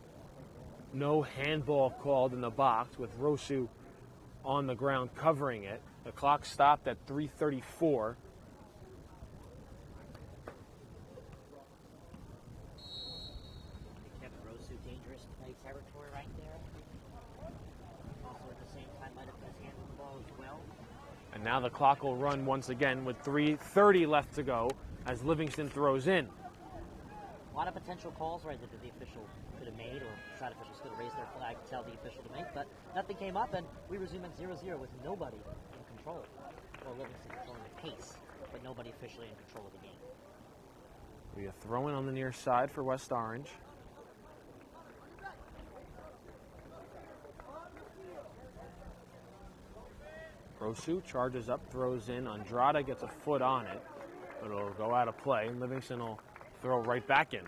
no handball called in the box with Rosu on the ground covering it. The clock stopped at 3:34. Kevin Rosu, dangerous play territory right there. Also at the same time might have put his hand on the ball as well. And now the clock will run once again with 3:30 left to go as Livingston throws in. A lot of potential calls right that the official could have made, or side officials could have raised their flag to tell the official to make, but nothing came up, and we resume at 0-0 with nobody in control. Well, Livingston controlling the pace, but nobody officially in control of the game. We are throwing on the near side for West Orange. Rosu charges up, throws in. Andrada gets a foot on it, but it'll go out of play, and Livingston will throw right back in.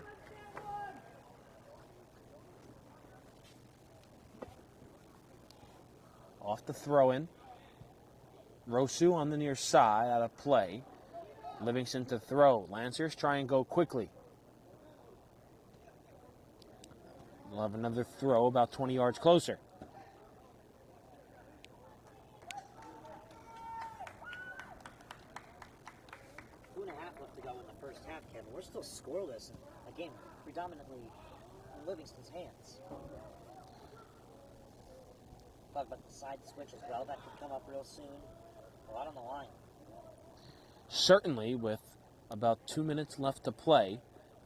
Off the throw-in. Rosu on the near side, out of play. Livingston to throw. Lancers try and go quickly. We'll have another throw about 20 yards closer. Kevin. We're still scoreless, and a game predominantly in Livingston's hands. Talk about the side switch as well. That could come up real soon. A lot on the line. Certainly, with about 2 minutes left to play,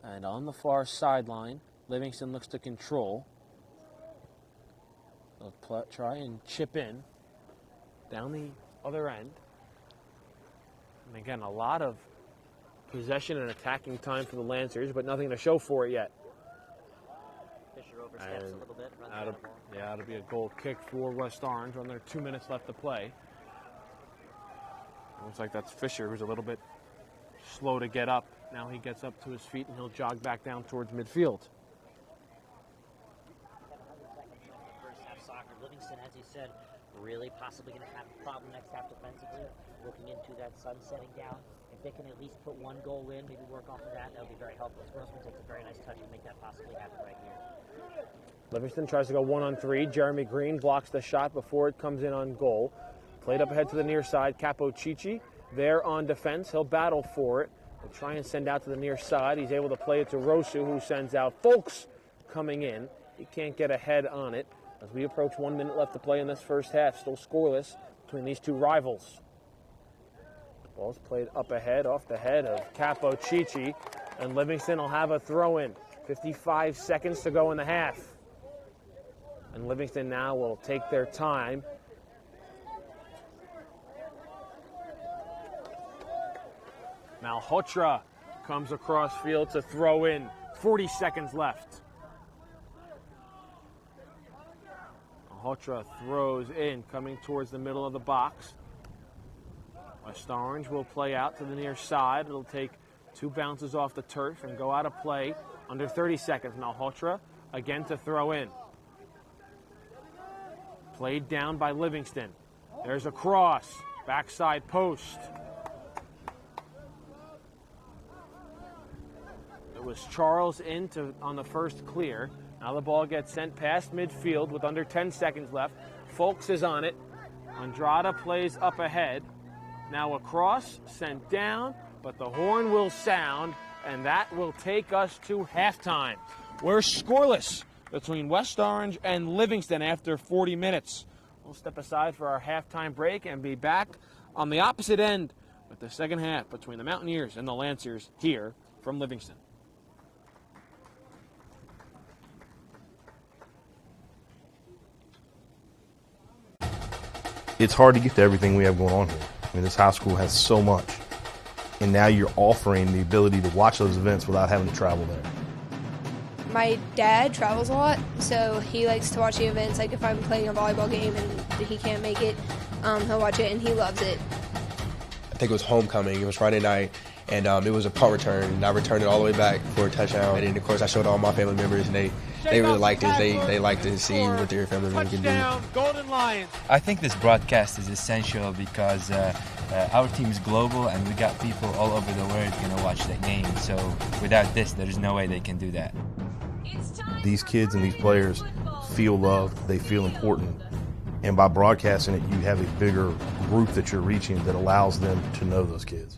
and on the far sideline, Livingston looks to control. They'll try and chip in down the other end. And again, a lot of possession and attacking time for the Lancers, but nothing to show for it yet. Fisher oversteps a little bit. It'll be a goal kick for West Orange when there are 2 minutes left to play. Looks like that's Fisher, who's a little bit slow to get up. Now he gets up to his feet and he'll jog back down towards midfield. First half soccer. Livingston, as you said, really possibly going to have a problem next half defensively, looking into that sun setting down. If they can at least put one goal in, maybe work off of that, that'll be very helpful. Grossman takes a very nice touch to make that possibly happen right here. Livingston tries to go 1-on-3. Jeremy Green blocks the shot before it comes in on goal. Played up ahead to the near side. Capocici there on defense. He'll battle for it. He'll try and send out to the near side. He's able to play it to Rosu, who sends out Folks coming in. He can't get ahead on it as we approach 1 minute left to play in this first half. Still scoreless between these two rivals. Ball's played up ahead, off the head of Capocici, and Livingston will have a throw-in. 55 seconds to go in the half. And Livingston now will take their time. Malhotra comes across field to throw in. 40 seconds left. Malhotra throws in, coming towards the middle of the box. West Orange will play out to the near side. It'll take 2 bounces off the turf and go out of play under 30 seconds. Malhotra again to throw in. Played down by Livingston. There's a cross. Backside post. It was Charles on the first clear. Now the ball gets sent past midfield with under 10 seconds left. Folks is on it. Andrada plays up ahead. Now a cross sent down, but the horn will sound, and that will take us to halftime. We're scoreless between West Orange and Livingston after 40 minutes. We'll step aside for our halftime break and be back on the opposite end with the second half between the Mountaineers and the Lancers here from Livingston. It's hard to get to everything we have going on here. I mean, this high school has so much. And now you're offering the ability to watch those events without having to travel there. My dad travels a lot, so he likes to watch the events. Like if I'm playing a volleyball game and he can't make it, he'll watch it and he loves it. I think it was homecoming. It was Friday night, and it was a punt return. And I returned it all the way back for a touchdown. And then, of course, I showed all my family members, and they really liked it. They like to see what their family members can do. Golden Lions. I think this broadcast is essential because our team is global, and we got people all over the world going to watch the game. So without this, there's no way they can do that. These kids and these players feel loved, they feel important, and by broadcasting it, you have a bigger group that you're reaching that allows them to know those kids.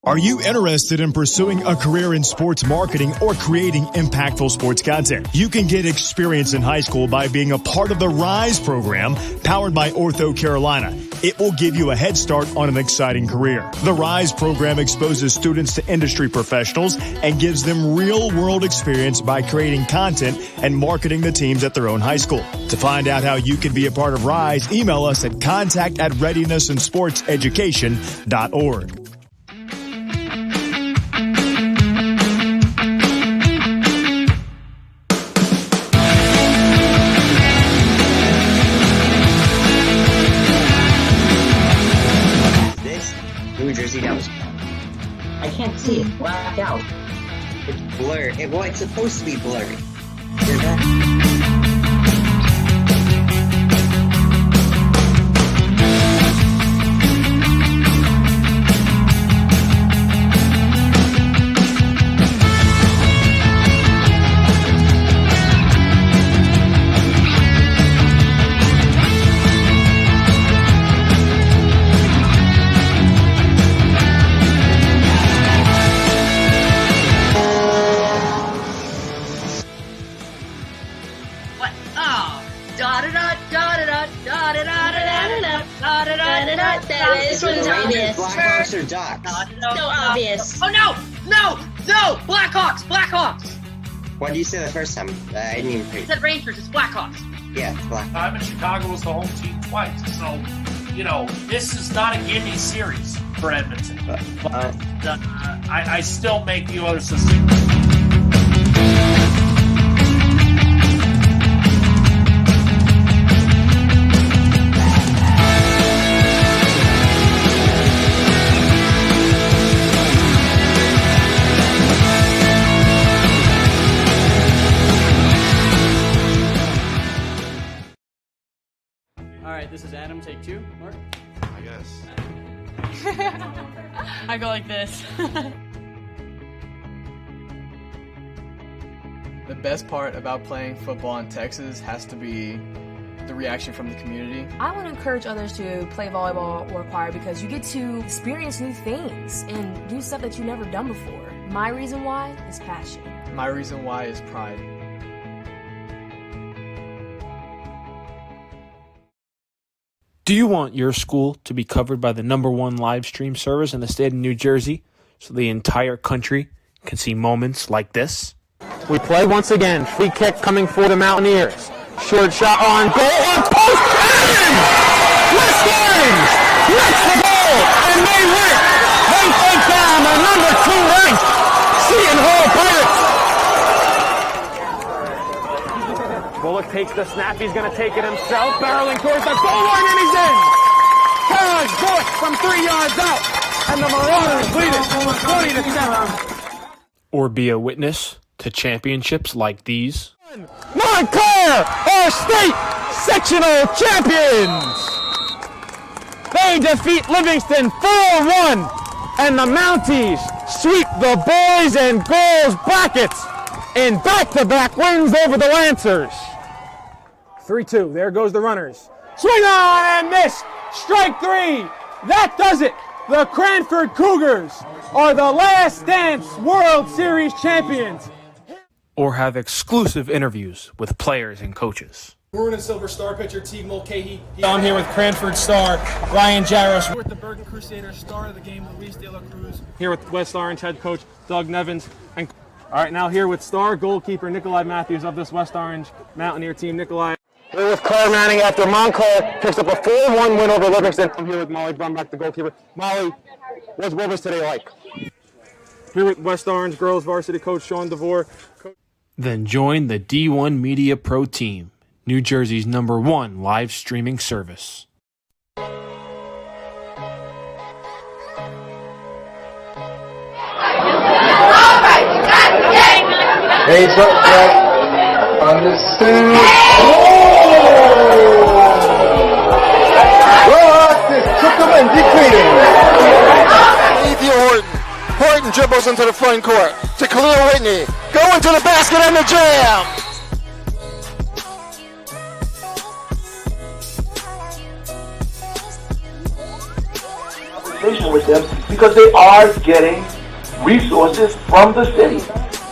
Are you interested in pursuing a career in sports marketing or creating impactful sports content? You can get experience in high school by being a part of the RISE program powered by Ortho Carolina. It will give you a head start on an exciting career. The RISE program exposes students to industry professionals and gives them real-world experience by creating content and marketing the teams at their own high school. To find out how you can be a part of RISE, email us at contact@readinessandsportseducation.org. New Jersey, that was. I can't see it. Blacked out. It's blurred. Well, it's supposed to be blurry. This one's obvious. Blackhawks or Ducks? So obvious. Oh no! No! No! Blackhawks! Blackhawks! What did you say the first time? I didn't even hear I you. said Rangers. It's Blackhawks. Yeah, it's Blackhawks. I'm in Chicago was the home team twice. So, this is not a gimme series for Edmonton. I still make the other succinct. This is Adam, take 2. Mark? I guess. I go like this. The best part about playing football in Texas has to be the reaction from the community. I want to encourage others to play volleyball or choir because you get to experience new things and do stuff that you've never done before. My reason why is passion. My reason why is pride. Do you want your school to be covered by the #1 live stream service in the state of New Jersey so the entire country can see moments like this? We play once again. Free kick coming for the Mountaineers. Short shot on goal. On post. And West Orange gets the goal. And they win. They take down the #2 ranked Seton Hall Pirates. Bullock takes the snap. He's going to take it himself. Barreling towards the goal line, and he's in. Carriage Bullock from 3 yards out. And the Marauders lead it 20-7. Or be a witness to championships like these. Montclair are state sectional champions. They defeat Livingston 4-1. And the Mounties sweep the boys and girls brackets in back-to-back wins over the Lancers. 3-2. There goes the runners. Swing on and miss. Strike 3. That does it. The Cranford Cougars are the Last Dance World Series champions. Or have exclusive interviews with players and coaches. Maroon and Silver Star pitcher Teague Mulcahy. I'm here with Cranford star Ryan Jaros. We're with the Bergen Crusaders, star of the game, Luis De La Cruz. Here with West Orange head coach Doug Nevins. And all right, now here with star goalkeeper Nikolai Matthews of this West Orange Mountaineer team. Nikolai. We're with Claire Manning after Montclair picks up a 4-1 win over Livingston. I'm here with Molly Brumback, the goalkeeper. Molly, what was today like? Here with West Orange girls varsity coach Sean DeVore. Then join the D1 Media Pro Team, New Jersey's #1 live streaming service. Hey, on the scene. Took him and decreed Horton dribbles into the front court to Khalil Whitney. Going to the basket and the jam. Conversation with them because they are getting resources from the city.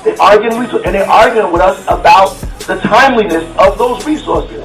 They are getting resources, and they're arguing with us about the timeliness of those resources.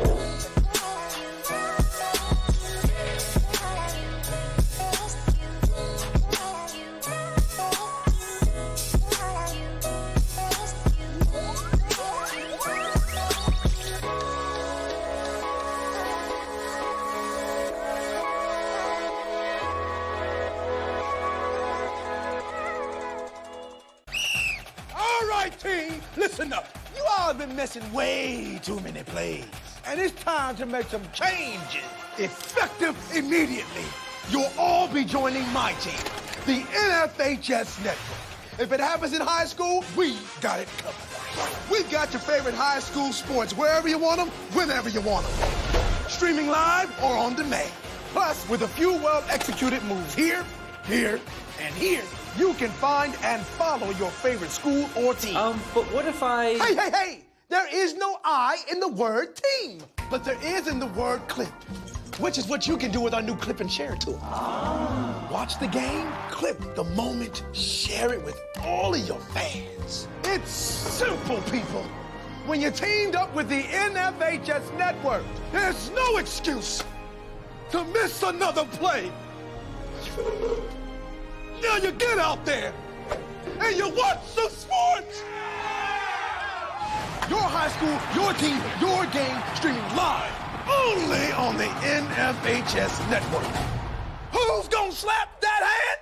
Team, listen up. You all have been missing way too many plays. And it's time to make some changes. Effective immediately. You'll all be joining my team, the NFHS Network. If it happens in high school, we got it covered. We've got your favorite high school sports wherever you want them, whenever you want them. Streaming live or on demand. Plus, with a few well-executed moves here, here, and here, you can find and follow your favorite school or team. But what if I... Hey! There is no I in the word team, but there is in the word clip, which is what you can do with our new clip and share tool. Watch the game, clip the moment, share it with all of your fans. It's simple, people. When you're teamed up with the NFHS Network, there's no excuse to miss another play. Now you get out there and you watch some sports. Your high school, your team, your game, streaming live only on the NFHS Network. Who's gonna slap that hand?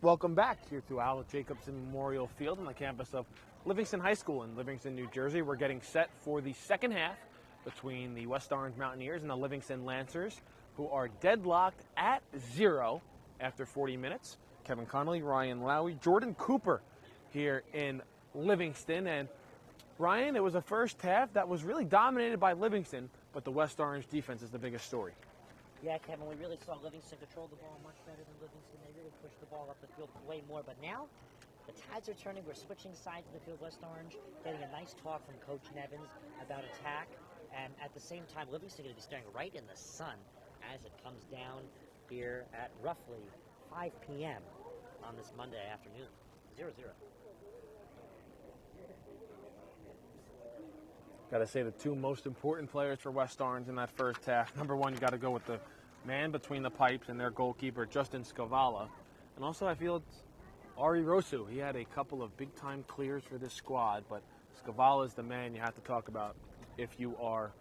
Welcome back here to our Jacobson Memorial Field on the campus of Livingston High School in Livingston, New Jersey. We're getting set for the second half between the West Orange Mountaineers and the Livingston Lancers, who are deadlocked at 0 after 40 minutes. Kevin Connolly, Ryan Lowy, Jordan Cooper here in Livingston. And Ryan, it was a first half that was really dominated by Livingston, but the West Orange defense is the biggest story. Yeah, Kevin, we really saw Livingston control the ball much better than Livingston. They really pushed the ball up the field way more. But now, the tides are turning. We're switching sides of the field. West Orange getting a nice talk from Coach Nevins about attack. And at the same time, Livingston going to be staring right in the sun as it comes down here at roughly 5 p.m. on this Monday afternoon. 0-0. Got to say the two most important players for West Orange in that first half. Number one, you got to go with the man between the pipes and their goalkeeper, Justin Scavala. And also I feel it's Ari Rosu. He had a couple of big-time clears for this squad, but Scavala is the man you have to talk about if you are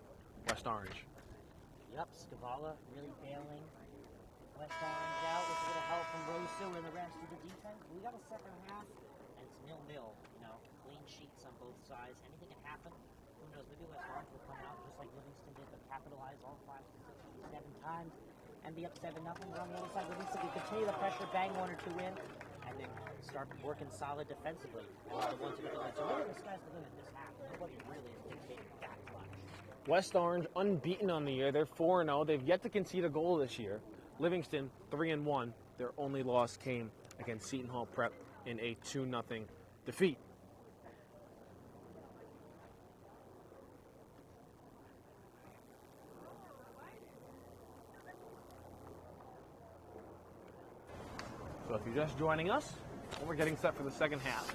West Orange. Yep, Scavala really bailing West Orange out with a little help from Rosu and the rest of the about a second half, and it's 0-0. You know, clean sheets on both sides. Anything can happen. Who knows? Maybe West Orange will come out just like Livingston did, but capitalize all 5, 6, 7 times and be up 7-0. We're on the other side. Livingston can continue the pressure, bang 1 or 2 in, and then start working solid defensively. And the ones who so really the sky's the limit this half. Nobody really is dictating that much. West Orange unbeaten on the year. They're 4-0. They've yet to concede a goal this year. Livingston 3-1. Their only loss came against Seton Hall Prep in a 2-0 defeat. So if you're just joining us, we're getting set for the second half.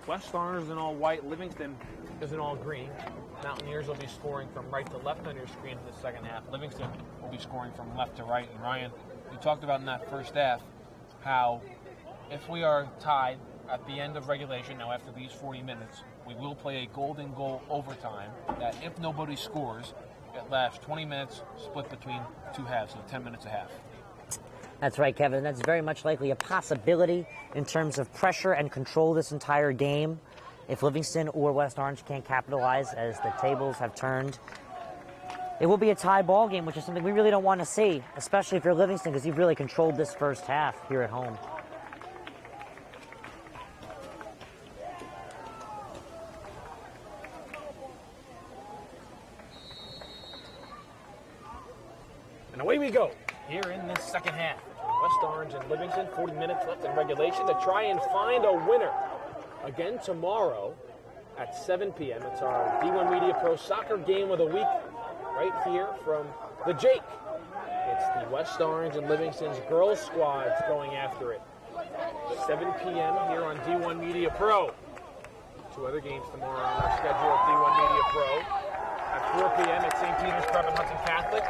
West Orange is in all white. Livingston is in all green. Mountaineers will be scoring from right to left on your screen in the second half. Livingston will be scoring from left to right. And Ryan, you talked about in that first half how if we are tied at the end of regulation, now after these 40 minutes, we will play a golden goal overtime that if nobody scores, it lasts 20 minutes split between 2 halves, so 10 minutes a half. That's right, Kevin. That's very much likely a possibility in terms of pressure and control this entire game. If Livingston or West Orange can't capitalize as the tables have turned, it will be a tie ball game, which is something we really don't want to see, especially if you're Livingston, because you've really controlled this first half here at home. And away we go here in this second half. West Orange and Livingston, 40 minutes left in regulation to try and find a winner. Again tomorrow at 7 p.m. It's our D1 Media Pro Soccer Game of the Week right here from the Jake. It's the West Orange and Livingston's girls squads going after it. 7 p.m. here on D1 Media Pro. 2 other games tomorrow on our schedule at D1 Media Pro. At 4 p.m. it's St. Peter's Prep and Hudson Catholic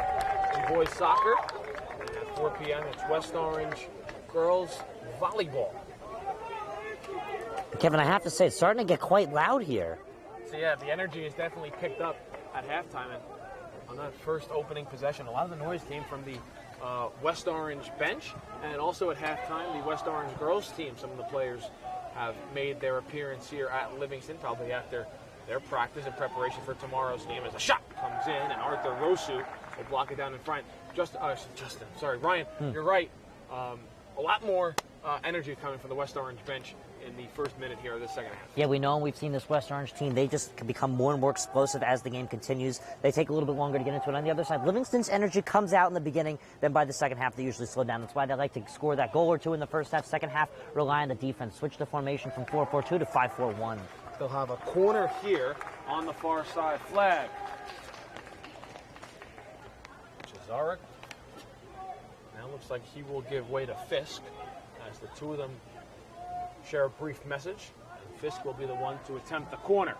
and boys soccer. And at 4 p.m. it's West Orange girls volleyball. Kevin, I have to say, it's starting to get quite loud here. So yeah, the energy is definitely picked up at halftime. And on that first opening possession, a lot of the noise came from the West Orange bench, and also at halftime, the West Orange girls team. Some of the players have made their appearance here at Livingston, probably after their practice in preparation for tomorrow's game. As a shot comes in, and Arthur Rosu will block it down in front. Ryan, you're right. A lot more energy coming from the West Orange bench in the first minute here of the second half. Yeah, we know, and we've seen this West Orange team. They just become more and more explosive as the game continues. They take a little bit longer to get into it. On the other side, Livingston's energy comes out in the beginning, then by the second half, they usually slow down. That's why they like to score that goal or two in the first half. Second half, rely on the defense. Switch the formation from 4-4-2 to 5-4-1. They'll have a corner here on the far side flag. Cesaric. Now looks like he will give way to Fisk as the two of them share a brief message. And Fisk will be the one to attempt the corner.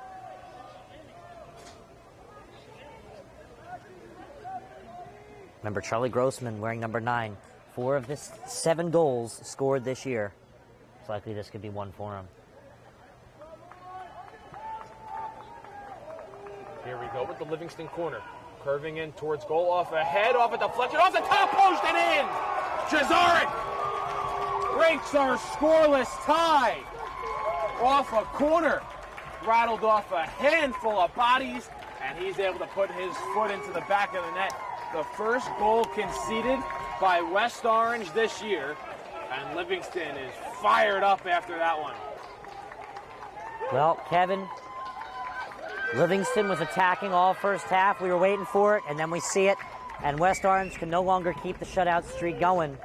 Remember, Charlie Grossman wearing number 9. 4 of his 7 goals scored this year. It's likely this could be one for him. Here we go with the Livingston corner. Curving in towards goal, off ahead, off a deflection, off the top post and in! Cesaric breaks our scoreless tie off a corner. Rattled off a handful of bodies, and he's able to put his foot into the back of the net. The first goal conceded by West Orange this year, and Livingston is fired up after that one. Well, Kevin, Livingston was attacking all first half. We were waiting for it, and then we see it. And West Orange can no longer keep the shutout streak going.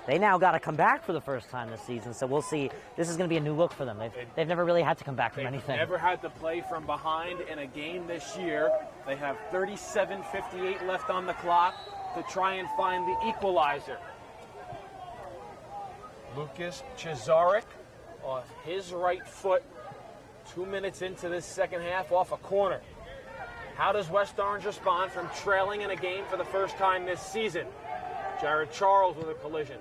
They now got to come back for the first time this season, so we'll see. This is going to be a new look for them. They've never really had to come back from anything. They've never had to play from behind in a game this year. They have 37:58 left on the clock to try and find the equalizer. Lucas Cesaric off his right foot. 2 minutes into this second half, off a corner. How does West Orange respond from trailing in a game for the first time this season? Jared Charles with a collision.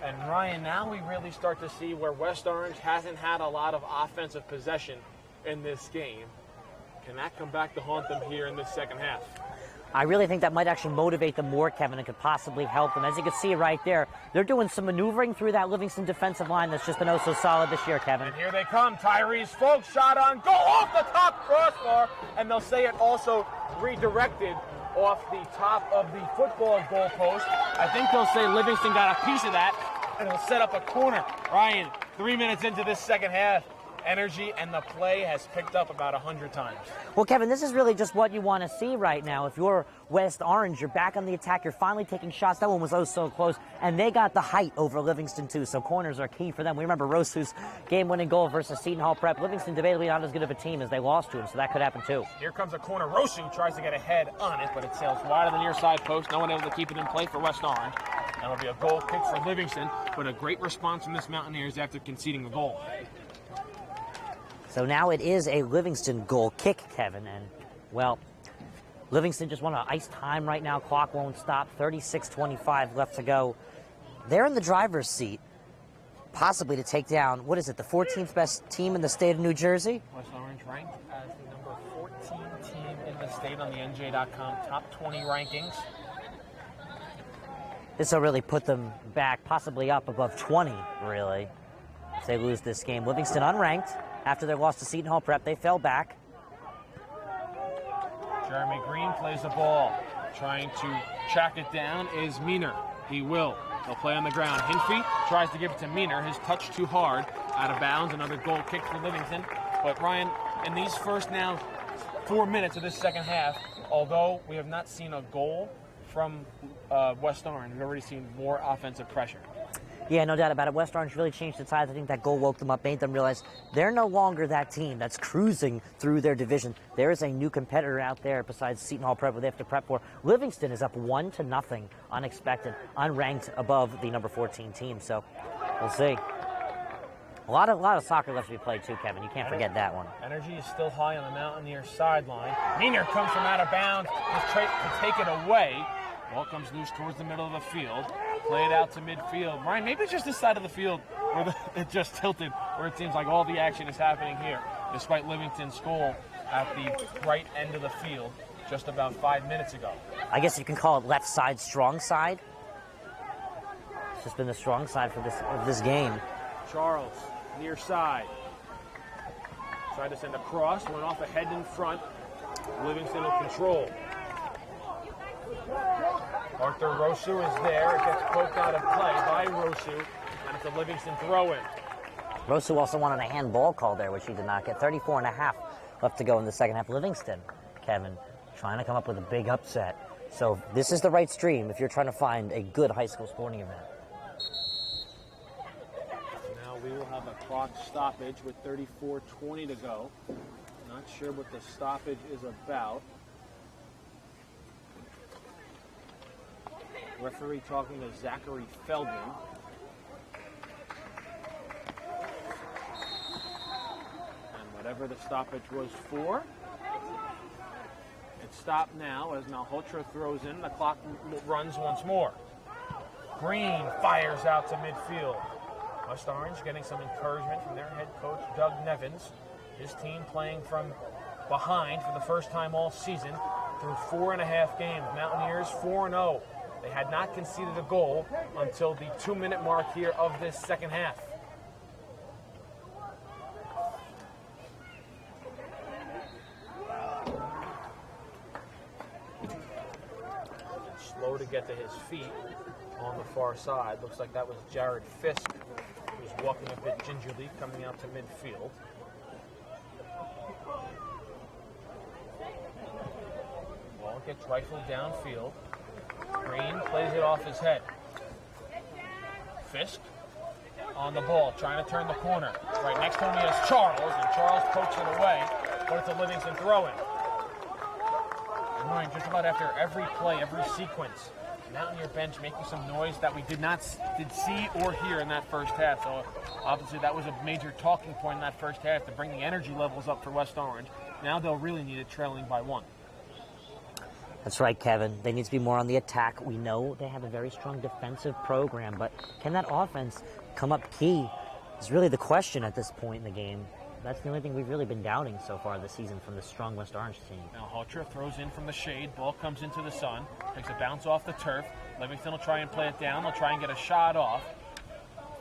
And Ryan, now we really start to see where West Orange hasn't had a lot of offensive possession in this game. Can that come back to haunt them here in this second half? I really think that might actually motivate them more, Kevin, and could possibly help them. As you can see right there, they're doing some maneuvering through that Livingston defensive line that's just been oh so solid this year, Kevin. And here they come. Tyrese Folks shot on goal off the top crossbar, and they'll say it also redirected off the top of the football goalpost. I think they'll say Livingston got a piece of that, and it'll set up a corner. Ryan, 3 minutes into this second half, energy and the play has picked up about 100 times. Well, Kevin, this is really just what you want to see right now. If you're West Orange, you're back on the attack, you're finally taking shots. That one was oh so close, and they got the height over Livingston too, so corners are key for them. We remember Rosu's game-winning goal versus Seton Hall Prep. Livingston debatably not as good of a team as they lost to him, so that could happen too. Here comes a corner. Rosu tries to get ahead on it, but it sails wide of the near side post. No one able to keep it in play for West Orange. That'll be a goal kick for Livingston, but a great response from this Mountaineers after conceding the goal. So now it is a Livingston goal kick, Kevin, and, well, Livingston just want to ice time right now. Clock won't stop. 36:25 left to go. They're in the driver's seat, possibly to take down, what is it, the 14th best team in the state of New Jersey? West Orange ranked as the number 14 team in the state on the NJ.com top 20 rankings. This will really put them back, possibly up above 20, really, if they lose this game. Livingston unranked. After their loss to Seton Hall Prep, they fell back. Jeremy Green plays the ball. Trying to track it down is Meener. He will. They'll play on the ground. Hinfey tries to give it to Meener. His touch too hard. Out of bounds. Another goal kick for Livingston. But Ryan, in these first now 4 minutes of this second half, although we have not seen a goal from West Orange, we've already seen more offensive pressure. Yeah, no doubt about it. West Orange really changed its sides. I think that goal woke them up, made them realize they're no longer that team that's cruising through their division. There is a new competitor out there besides Seton Hall Prep, where they have to prep for. Livingston is up 1-0, unexpected, unranked above the number 14 team. So we'll see. A lot of soccer left to be played too, Kevin. You can't forget that one. Energy is still high on the Mountaineer sideline. Meener comes from out of bounds to take it away. Ball comes loose towards the middle of the field. Play it out to midfield. Ryan, maybe it's just this side of the field where it just tilted, where it seems like all the action is happening here, despite Livingston's goal at the right end of the field just about 5 minutes ago. I guess you can call it left side, strong side. It's just been the strong side for this game. Charles, near side. Tried to send a cross, went off ahead in front. Livingston will control. Arthur Rosu is there. It gets poked out of play by Rosu, and it's a Livingston throw-in. Rosu also wanted a handball call there, which he did not get. 34.5 left to go in the second half. Livingston, Kevin, trying to come up with a big upset. So this is the right stream if you're trying to find a good high school sporting event. Now we will have a clock stoppage with 34:20 to go. Not sure what the stoppage is about. Referee talking to Zachary Feldman. And whatever the stoppage was for, it's stopped now as Malhotra throws in. The clock runs once more. Green fires out to midfield. West Orange getting some encouragement from their head coach, Doug Nevins. His team playing from behind for the first time all season through 4.5 games. Mountaineers 4-0. They had not conceded a goal until the 2-minute mark here of this second half. Slow to get to his feet on the far side. Looks like that was Jared Fisk, who's walking a bit gingerly, coming out to midfield. Ball gets rifled downfield. Green plays it off his head. Fisk on the ball, trying to turn the corner. Right next to him he has Charles, and Charles pokes it away, but it's a Livingston throw-in. And Ryan, just about after every play, every sequence, Mountaineer bench making some noise that we did see or hear in that first half. So obviously that was a major talking point in that first half to bring the energy levels up for West Orange. Now they'll really need it trailing by 1. That's right, Kevin. They need to be more on the attack. We know they have a very strong defensive program, but can that offense come up key is really the question at this point in the game. That's the only thing we've really been doubting so far this season from the strong West Orange team. Now Hotra throws in from the shade. Ball comes into the sun. Takes a bounce off the turf. Livingston will try and play it down. They'll try and get a shot off.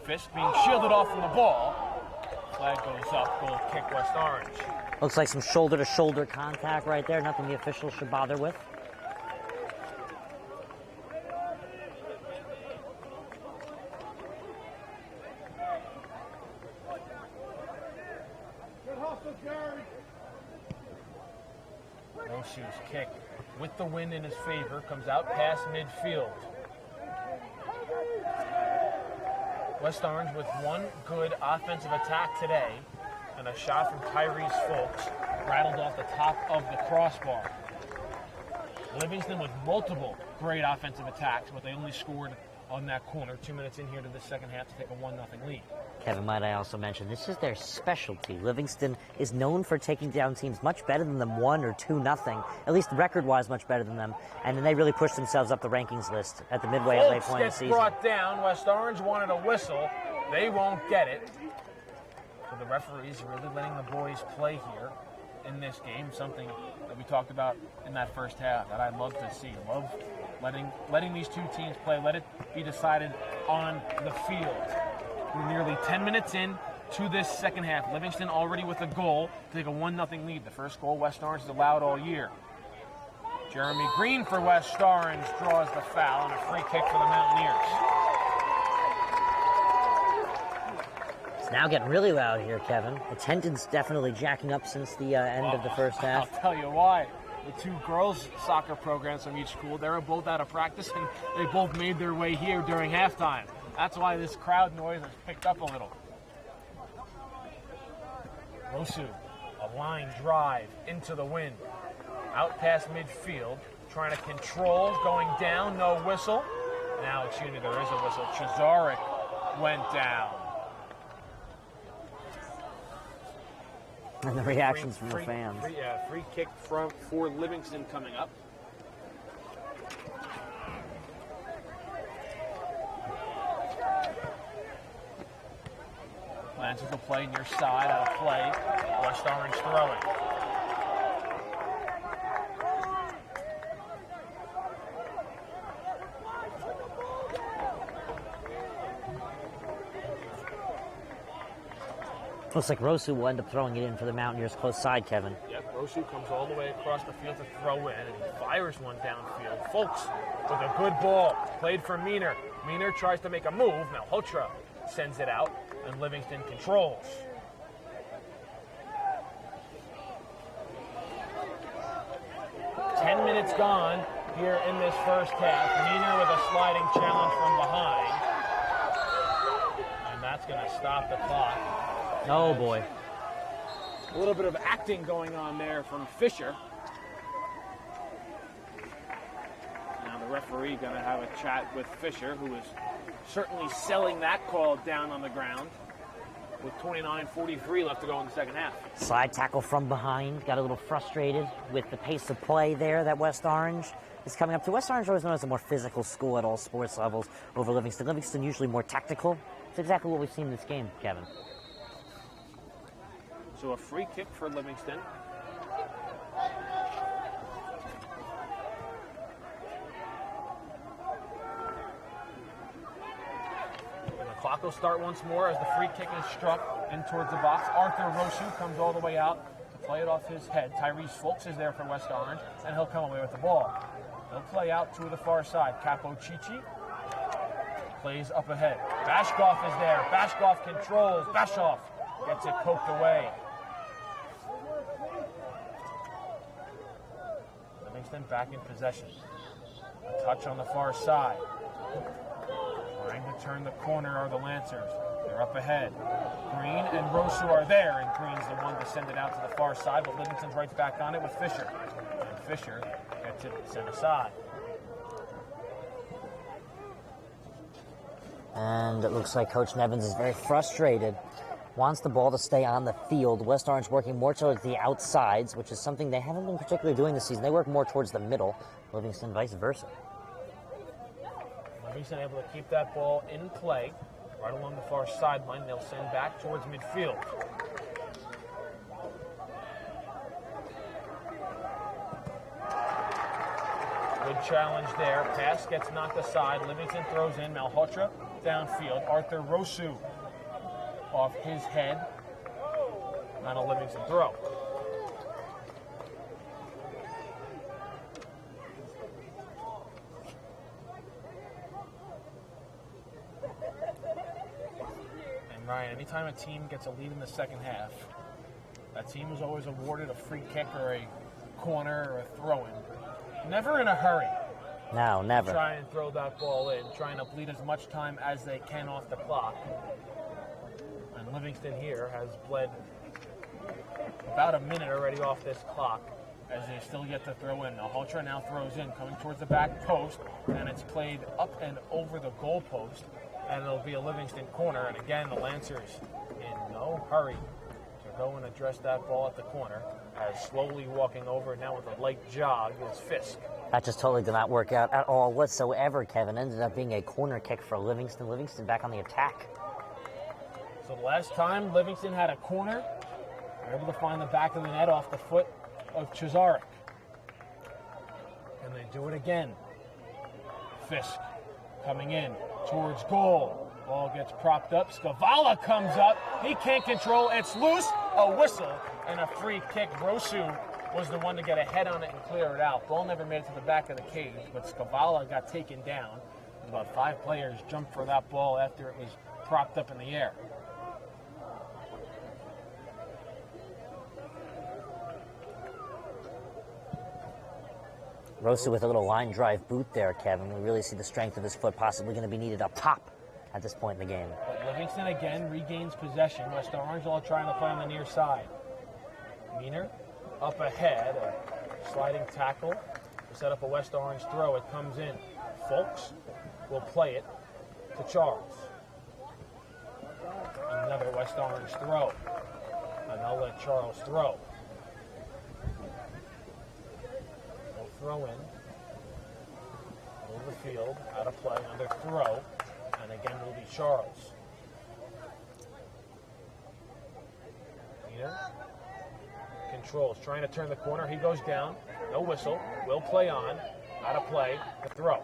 Fisk being shielded off from the ball. Flag goes up. Goal kick West Orange. Looks like some shoulder-to-shoulder contact right there. Nothing the officials should bother with. Rosu's kick with the wind in his favor comes out past midfield. West Orange with one good offensive attack today, and a shot from Tyrese Folks rattled off the top of the crossbar. Livingston with multiple great offensive attacks, but they only scored on that corner. 2 minutes in here to the second half to take a 1-0 lead. Kevin, might I also mention, this is their specialty. Livingston is known for taking down teams much better than them 1 or 2-0, at least record-wise much better than them, and then they really pushed themselves up the rankings list at the midway point of the season. Brought down. West Orange wanted a whistle. They won't get it. So the referees are really letting the boys play here in this game, something that we talked about in that first half that I'd love to see. Love letting these two teams play. Let it be decided on the field. We're nearly 10 minutes in to this second half. Livingston already with a goal to take a 1-0 lead. The first goal West Orange has allowed all year. Jeremy Green for West Orange draws the foul and a free kick for the Mountaineers. It's now getting really loud here, Kevin. Attendance definitely jacking up since the end of the first half. I'll tell you why. The two girls' soccer programs from each school, they were both out of practice, and they both made their way here during halftime. That's why this crowd noise has picked up a little. Rosu, a line drive into the wind. Out past midfield, trying to control, going down, no whistle. Now, excuse me, there is a whistle. Chazarek went down. And the reactions from the fans. Free kick for Livingston coming up. Lances will play near side, out of play. West Orange throwing. Looks like Rosu will end up throwing it in for the Mountaineers close side, Kevin. Yep, Rosu comes all the way across the field to throw in, and he fires one downfield. Folks with a good ball, played for Meaner. Meaner tries to make a move. Now Hotra sends it out, and Livingston controls. Ten minutes gone here in this first half. Meaner with a sliding challenge from behind. And that's going to stop the clock. Oh, boy. A little bit of acting going on there from Fisher. Now the referee going to have a chat with Fisher, who is certainly selling that call down on the ground with 29:43 left to go in the second half. Slide tackle from behind. Got a little frustrated with the pace of play there that West Orange is coming up to. West Orange always known as a more physical school at all sports levels over Livingston. Livingston usually more tactical. It's exactly what we've seen in this game, Kevin. So a free kick for Livingston. And the clock will start once more as the free kick is struck in towards the box. Arthur Rosu comes all the way out to play it off his head. Tyrese Folks is there for West Orange, and he'll come away with the ball. He'll play out to the far side. Capo Chichi plays up ahead. Bashkoff is there. Bashkoff controls. Bashoff gets it poked away. Livingston back in possession. A touch on the far side. Trying to turn the corner are the Lancers. They're up ahead. Green and Rosu are there, and Green's the one to send it out to the far side, but Livingston's right back on it with Fisher. And Fisher gets it sent aside. And it looks like Coach Nevins is very frustrated. Wants the ball to stay on the field. West Orange working more towards the outsides, which is something they haven't been particularly doing this season. They work more towards the middle. Livingston vice versa. Livingston able to keep that ball in play right along the far sideline. They'll send back towards midfield. Good challenge there. Pass gets knocked aside. Livingston throws in. Malhotra downfield. Arthur Rosu off his head. Not a Livingston throw. And Ryan, anytime a team gets a lead in the second half, that team is always awarded a free kick or a corner or a throw-in. Never in a hurry. No, never. Try and throw that ball in, trying to bleed as much time as they can off the clock. And Livingston here has bled about a minute already off this clock as they still get to throw in. Malhotra now throws in, coming towards the back post, and it's played up and over the goal post, and it'll be a Livingston corner. And again, the Lancers in no hurry to go and address that ball at the corner, as slowly walking over now with a light jog is Fisk. That just totally did not work out at all whatsoever, Kevin. Ended up being a corner kick for Livingston. Livingston back on the attack. So the last time Livingston had a corner, they were able to find the back of the net off the foot of Cesarek. And they do it again. Fisk coming in towards goal. Ball gets propped up. Skavala comes up. He can't control. It's loose. A whistle and a free kick. Rosu was the one to get a head on it and clear it out. Ball never made it to the back of the cage, but Skavala got taken down. About 5 players jumped for that ball after it was propped up in the air. Rosu with a little line drive boot there, Kevin. We really see the strength of his foot possibly going to be needed up top at this point in the game. But Livingston again regains possession. West Orange all trying to play on the near side. Meaner up ahead, a sliding tackle to set up a West Orange throw. It comes in. Folks will play it to Charles. Another West Orange throw. And they'll let Charles throw. They'll throw in. Over the field, out of play, under throw. And again will be Charles. Meaner controls, trying to turn the corner. He goes down. No whistle. Will play on. Out of play. The throw.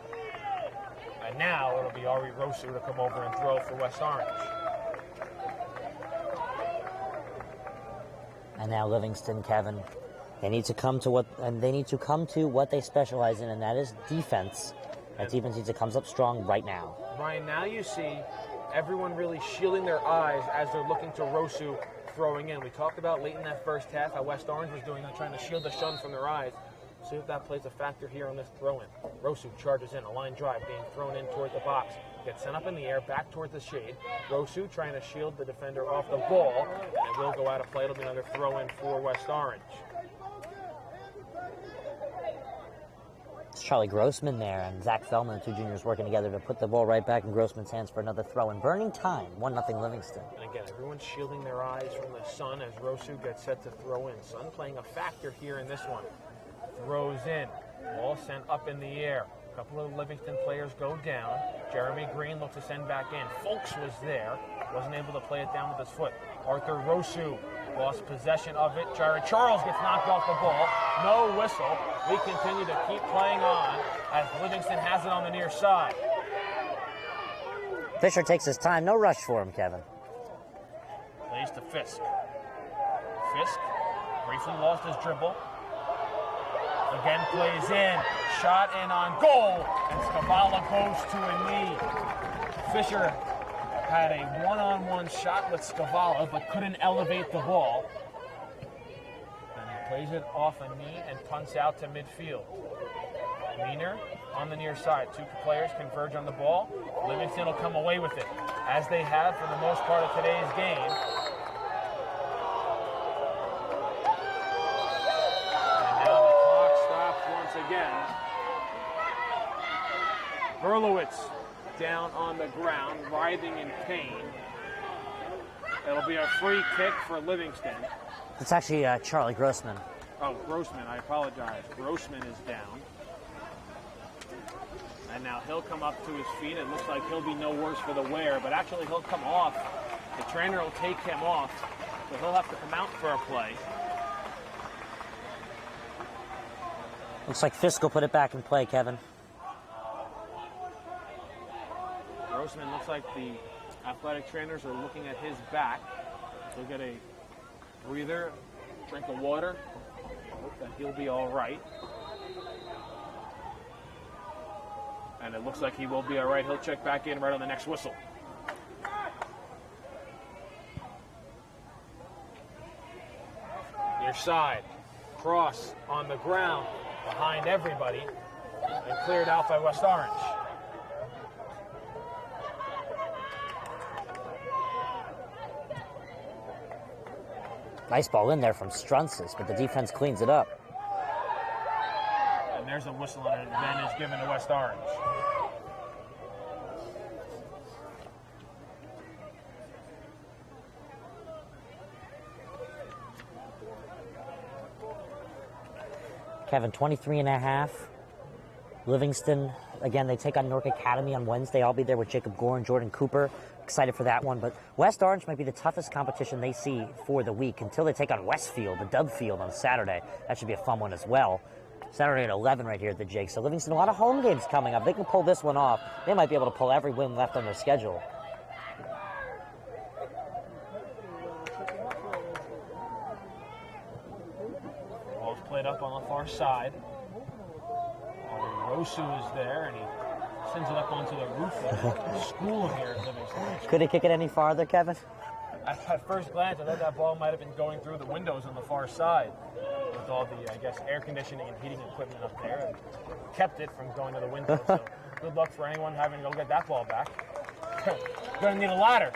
And now it'll be Ari Rosu to come over and throw for West Orange. And now Livingston, Kevin, they need to come to what they specialize in, and that is defense. That defense needs to come up strong right now. Ryan, now you see everyone really shielding their eyes as they're looking to Rosu throwing in. We talked about late in that first half how West Orange was doing that, trying to shield the sun from their eyes. See if that plays a factor here on this throw-in. Rosu charges in, a line drive being thrown in towards the box. Gets sent up in the air, back towards the shade. Rosu trying to shield the defender off the ball, and it will go out of play. It'll be another throw-in for West Orange. It's Charlie Grossman there and Zach Feldman, the 2 juniors working together to put the ball right back in Grossman's hands for another throw-in. Burning time, 1-0 Livingston. And again, everyone's shielding their eyes from the sun as Rosu gets set to throw in. Sun playing a factor here in this one. Throws in. Ball sent up in the air. A couple of Livingston players go down. Jeremy Green looks to send back in. Folks was there. Wasn't able to play it down with his foot. Arthur Rosu lost possession of it. Jared Charles gets knocked off the ball. No whistle. We continue to keep playing on as Livingston has it on the near side. Fisher takes his time. No rush for him, Kevin. Plays to Fisk. Fisk briefly lost his dribble. Again plays in. Shot in on goal. And Skavala goes to a knee. Fisher had a one-on-one shot with Skavala, but couldn't elevate the ball. And he plays it off a knee and punts out to midfield. Meaner on the near side. 2 players converge on the ball. Livingston will come away with it, as they have for the most part of today's game. And now the clock stops once again. Berlowitz down on the ground, writhing in pain. It'll be a free kick for Livingston. It's actually Charlie Grossman. Oh, Grossman, I apologize. Grossman is down. And now he'll come up to his feet. It looks like he'll be no worse for the wear, but actually he'll come off. The trainer will take him off, so he'll have to come out for a play. Looks like Fisk will put it back in play, Kevin. Grossman looks like the athletic trainers are looking at his back. He'll get a breather, drink of water. Hope that he'll be all right. And it looks like he will be all right. He'll check back in right on the next whistle. Near side, cross on the ground behind everybody and cleared out by West Orange. Nice ball in there from Strunces, but the defense cleans it up. And there's a whistle and an advantage given to West Orange. Kevin, 23.5. Livingston, again, they take on Newark Academy on Wednesday. I'll be there with Jacob Gore and Jordan Cooper. Excited for that one. But West Orange might be the toughest competition they see for the week until they take on Westfield, the Dub Field, on Saturday. That should be a fun one as well. Saturday at 11 right here at the Jake. So Livingston, a lot of home games coming up. They can pull this one off. They might be able to pull every win left on their schedule. Ball's played up on the far side. Rosu is there, and he sends it up onto the roof of the school here at Livingston. Could he kick it any farther, Kevin? At first glance, I thought that ball might have been going through the windows on the far side with all the, I guess, air conditioning and heating equipment up there, and kept it from going to the window. So good luck for anyone having to go get that ball back. Gonna need a ladder.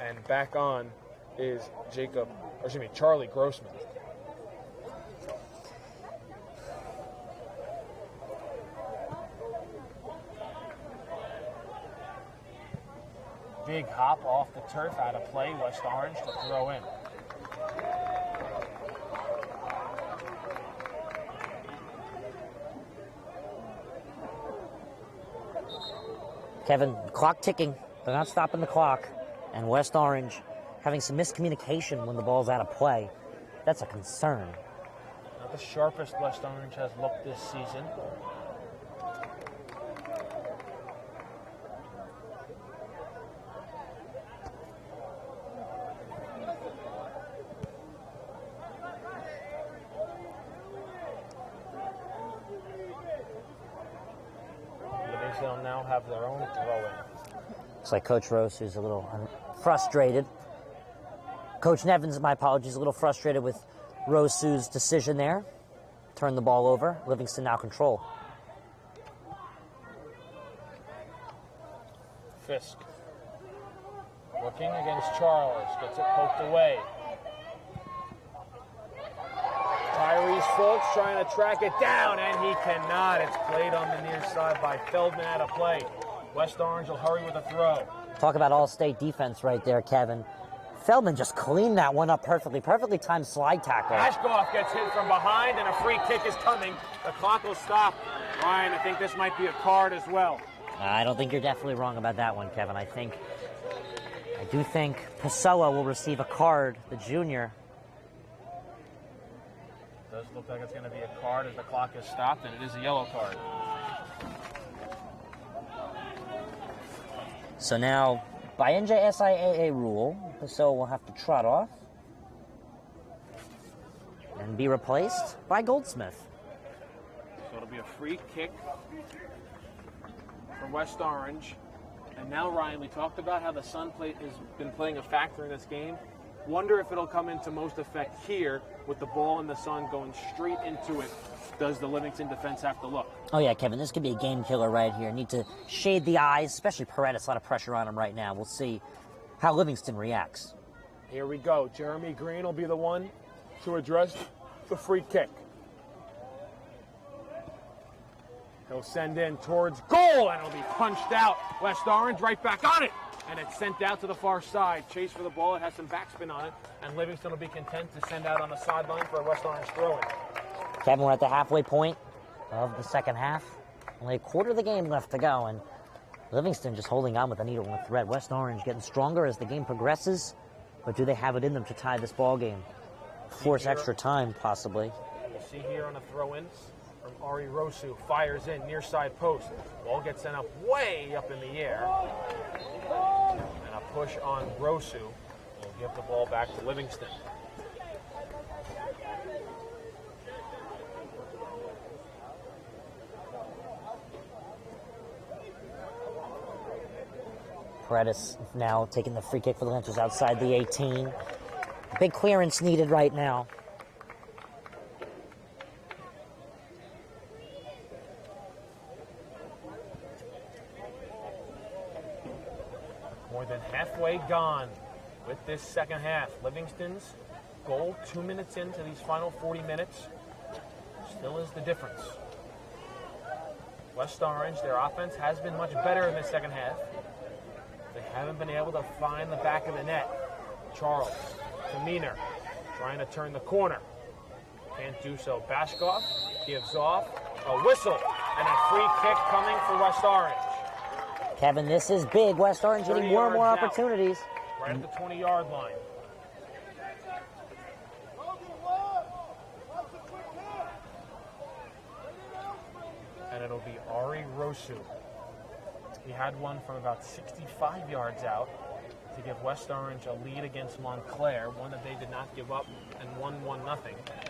And back on is Charlie Grossman. Big hop off the turf, out of play. West Orange to throw in. Kevin, clock ticking. They're not stopping the clock. And West Orange having some miscommunication when the ball's out of play. That's a concern. Not the sharpest West Orange has looked this season. They'll now have their own throw-in. Looks like Coach Rose is a little frustrated. Coach Nevins, my apologies, a little frustrated with Rosu's decision there. Turn the ball over. Livingston now control. Fisk looking against Charles. Gets it poked away. Tyrese Fultz trying to track it down, and he cannot. It's played on the near side by Feldman out of play. West Orange will hurry with a throw. Talk about all-state defense right there, Kevin. Feldman just cleaned that one up perfectly. Perfectly timed slide tackle. Ashkoff gets hit from behind, and a free kick is coming. The clock will stop. Ryan, I think this might be a card as well. I don't think you're definitely wrong about that one, Kevin. I do think Pessoa will receive a card, the junior. Does look like it's going to be a card as the clock is stopped, and it is a yellow card. So now, by NJSIAA rule, Pessoa will have to trot off and be replaced by Goldsmith. So it'll be a free kick for West Orange. And now, Ryan, we talked about how the sun has been playing a factor in this game. Wonder if it'll come into most effect here with the ball in the sun going straight into it. Does the Livingston defense have to look? Oh, yeah, Kevin, this could be a game killer right here. Need to shade the eyes, especially Paredes. A lot of pressure on him right now. We'll see how Livingston reacts. Here we go. Jeremy Green will be the one to address the free kick. He'll send in towards goal, and it'll be punched out. West Orange right back on it. And it's sent out to the far side. Chase for the ball. It has some backspin on it. And Livingston will be content to send out on the sideline for a West Orange throw-in. Kevin, we're at the halfway point of the second half. Only a quarter of the game left to go. And Livingston just holding on with a needle and a thread. West Orange getting stronger as the game progresses. But do they have it in them to tie this ball game? Force extra time, possibly. We'll see here on the throw-ins from Ari Rosu. Fires in, near side post. Ball gets sent up way up in the air. And a push on Rosu will give the ball back to Livingston. Paredes now taking the free kick for the Lancers outside the 18. Big clearance needed right now. More than halfway gone with this second half. Livingston's goal 2 minutes into these final 40 minutes still is the difference. West Orange, their offense has been much better in this second half. They haven't been able to find the back of the net. Charles to Meaner, trying to turn the corner. Can't do so. Bashkov gives off a whistle and a free kick coming for West Orange. Kevin, this is big. West Orange getting more and more opportunities. Right at the 20-yard line. And it'll be Ari Rosu. He had one from about 65 yards out to give West Orange a lead against Montclair, one that they did not give up, and won 1-0.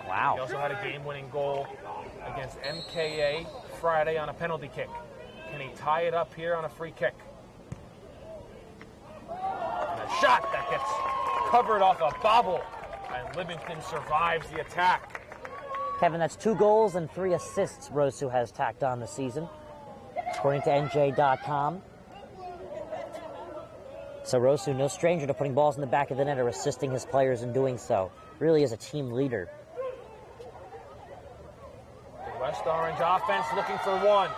Wow. He also had a game-winning goal against MKA Friday on a penalty kick. Can he tie it up here on a free kick? And a shot that gets covered off a bobble, and Livingston survives the attack. Kevin, that's 2 goals and 3 assists Rosu has tacked on the season, according to NJ.com. So Rosu, no stranger to putting balls in the back of the net or assisting his players in doing so. Really is a team leader. The West Orange offense looking for one.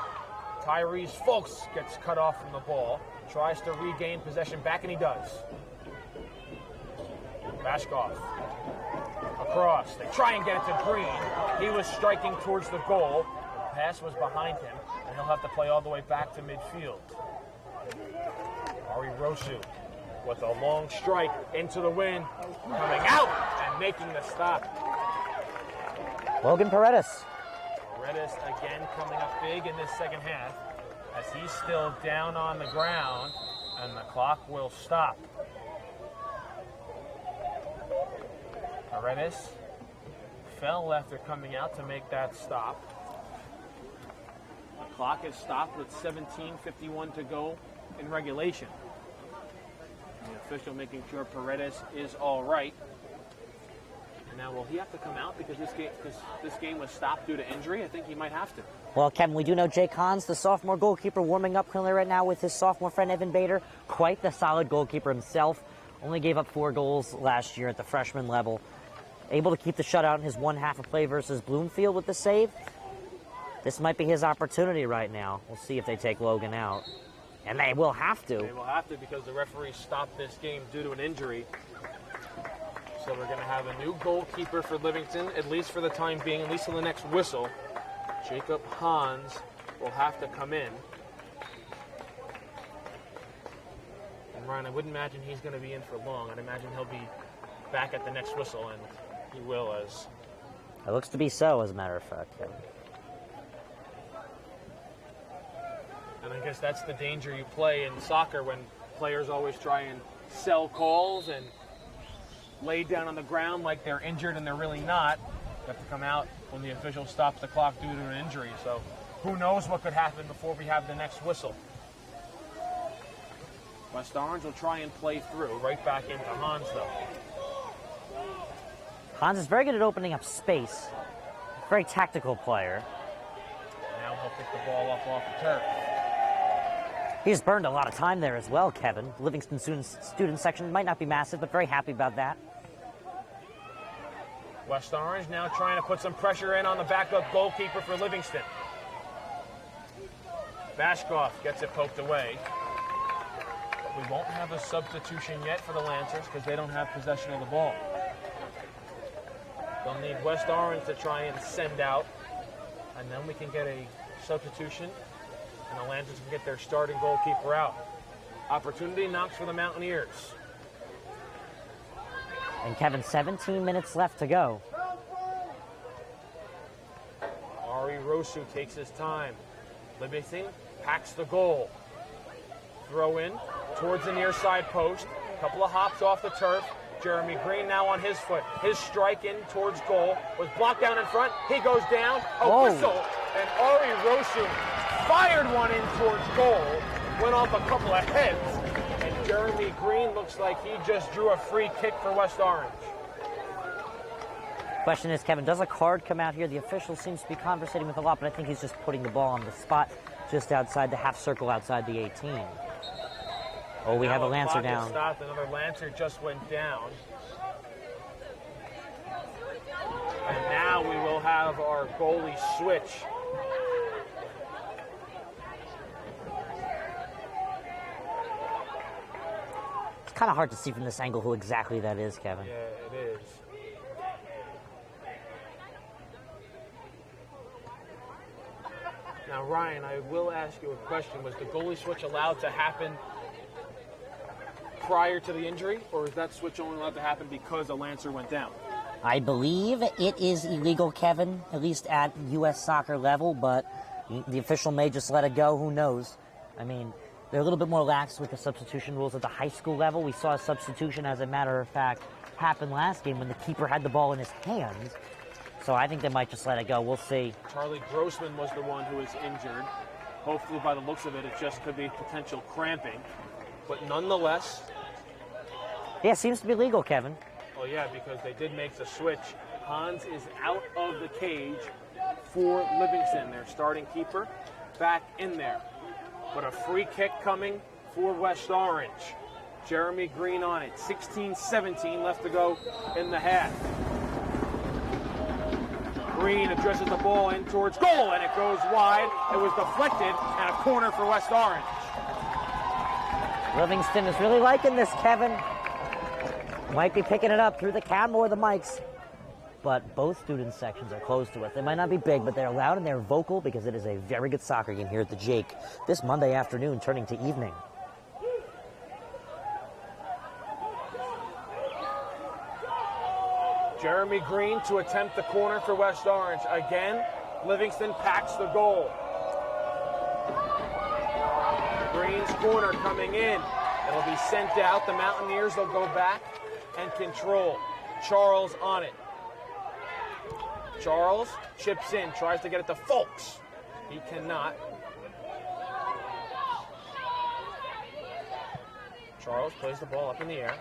Tyrese Folks gets cut off from the ball, tries to regain possession back, and he does. Bashkov across. They try and get it to Green. He was striking towards the goal. The pass was behind him, and he'll have to play all the way back to midfield. Ari Rosu with a long strike into the wind, coming out and making the stop. Logan Paredes. Paredes again coming up big in this second half as he's still down on the ground, and the clock will stop. Paredes fell after coming out to make that stop. The clock is stopped with 17:51 to go in regulation. The official making sure Paredes is all right. And now, will he have to come out because this game was stopped due to injury? I think he might have to. Well, Kevin, we do know Jake Hans, the sophomore goalkeeper, warming up currently right now with his sophomore friend Evan Bader. Quite the solid goalkeeper himself. Only gave up 4 goals last year at the freshman level. Able to keep the shutout in his one half of play versus Bloomfield with the save. This might be his opportunity right now. We'll see if they take Logan out. And they will have to. They will have to because the referee stopped this game due to an injury. So we're going to have a new goalkeeper for Livingston, at least for the time being, at least till the next whistle. Jacob Hans will have to come in. And Ryan, I wouldn't imagine he's going to be in for long. I'd imagine he'll be back at the next whistle, and he will as... It looks to be so, as a matter of fact, Kevin. And I guess that's the danger you play in soccer when players always try and sell calls and lay down on the ground like they're injured and they're really not. They have to come out when the official stops the clock due to an injury. So who knows what could happen before we have the next whistle. West Orange will try and play through. Right back into Hans, though. Hans is very good at opening up space. Very tactical player. Now he'll pick the ball up off the turf. He's burned a lot of time there as well, Kevin. Livingston student section might not be massive, but very happy about that. West Orange now trying to put some pressure in on the backup goalkeeper for Livingston. Bashkov gets it poked away. But we won't have a substitution yet for the Lancers because they don't have possession of the ball. They'll need West Orange to try and send out, and then we can get a substitution, and the Lancers can get their starting goalkeeper out. Opportunity knocks for the Mountaineers. And Kevin, 17 minutes left to go. Rosu takes his time. Livingston packs the goal. Throw in towards the near side post. Couple of hops off the turf. Jeremy Green now on his foot. His strike in towards goal was blocked down in front. He goes down. A whistle. And Ari Rosu fired one in towards goal. Went off a couple of heads. And Jeremy Green looks like he just drew a free kick for West Orange. Question is, Kevin, does a card come out here? The official seems to be conversating with a lot, but I think he's just putting the ball on the spot just outside the half circle outside the 18. Oh, we have a Lancer down. Stopped. Another Lancer just went down. And now we will have our goalie switch. It's kind of hard to see from this angle who exactly that is, Kevin. Yeah, it is. Now, Ryan, I will ask you a question. Was the goalie switch allowed to happen prior to the injury, or is that switch only allowed to happen because a Lancer went down? I believe it is illegal, Kevin, at least at U.S. soccer level, but the official may just let it go. Who knows? I mean, they're a little bit more lax with the substitution rules at the high school level. We saw a substitution, as a matter of fact, happen last game when the keeper had the ball in his hands. So I think they might just let it go. We'll see. Charlie Grossman was the one who was injured. Hopefully, by the looks of it, it just could be potential cramping. But nonetheless... Yeah, it seems to be legal, Kevin. Well, yeah, because they did make the switch. Hans is out of the cage for Livingston. Their starting keeper back in there. But a free kick coming for West Orange. Jeremy Green on it. 16-17 left to go in the half. Green addresses the ball in towards goal, and it goes wide. It was deflected, and a corner for West Orange. Livingston is really liking this, Kevin. Might be picking it up through the camera or the mics, but both student sections are close to it. They might not be big, but they're loud and they're vocal because it is a very good soccer game here at the Jake this Monday afternoon, turning to evening. Jeremy Green to attempt the corner for West Orange. Again, Livingston packs the goal. Green's corner coming in. It'll be sent out. The Mountaineers will go back and control. Charles on it. Charles chips in, tries to get it to Folks. He cannot. Charles plays the ball up in the air.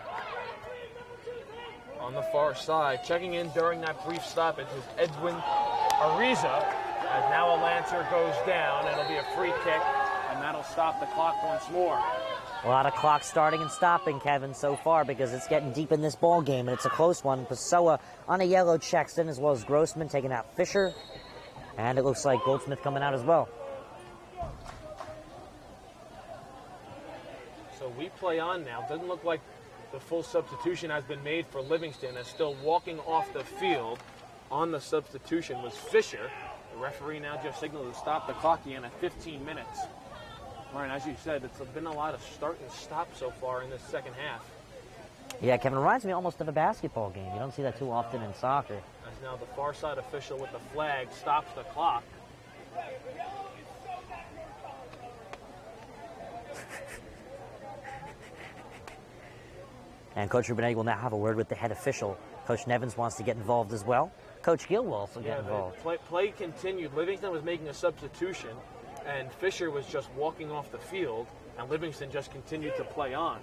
On the far side, checking in during that brief stoppage was Edwin Ariza. As now a Lancer goes down, it'll be a free kick, and that'll stop the clock once more. A lot of clock starting and stopping, Kevin, so far because it's getting deep in this ball game, and it's a close one. Pessoa on a yellow checks in, as well as Grossman taking out Fisher, and it looks like Goldsmith coming out as well. So we play on now. Doesn't look like the full substitution has been made for Livingston, as still walking off the field on the substitution was Fisher. The referee now just signaled to stop the clock again at 15 minutes. Ryan, as you said, it's been a lot of start and stop so far in this second half. Yeah, Kevin, reminds me almost of a basketball game. You don't see that too often in soccer. As now the far side official with the flag stops the clock. And Coach Rubeneggi will now have a word with the head official. Coach Nevins wants to get involved as well. Coach Gill will also get involved. Play continued. Livingston was making a substitution, and Fisher was just walking off the field, and Livingston just continued to play on.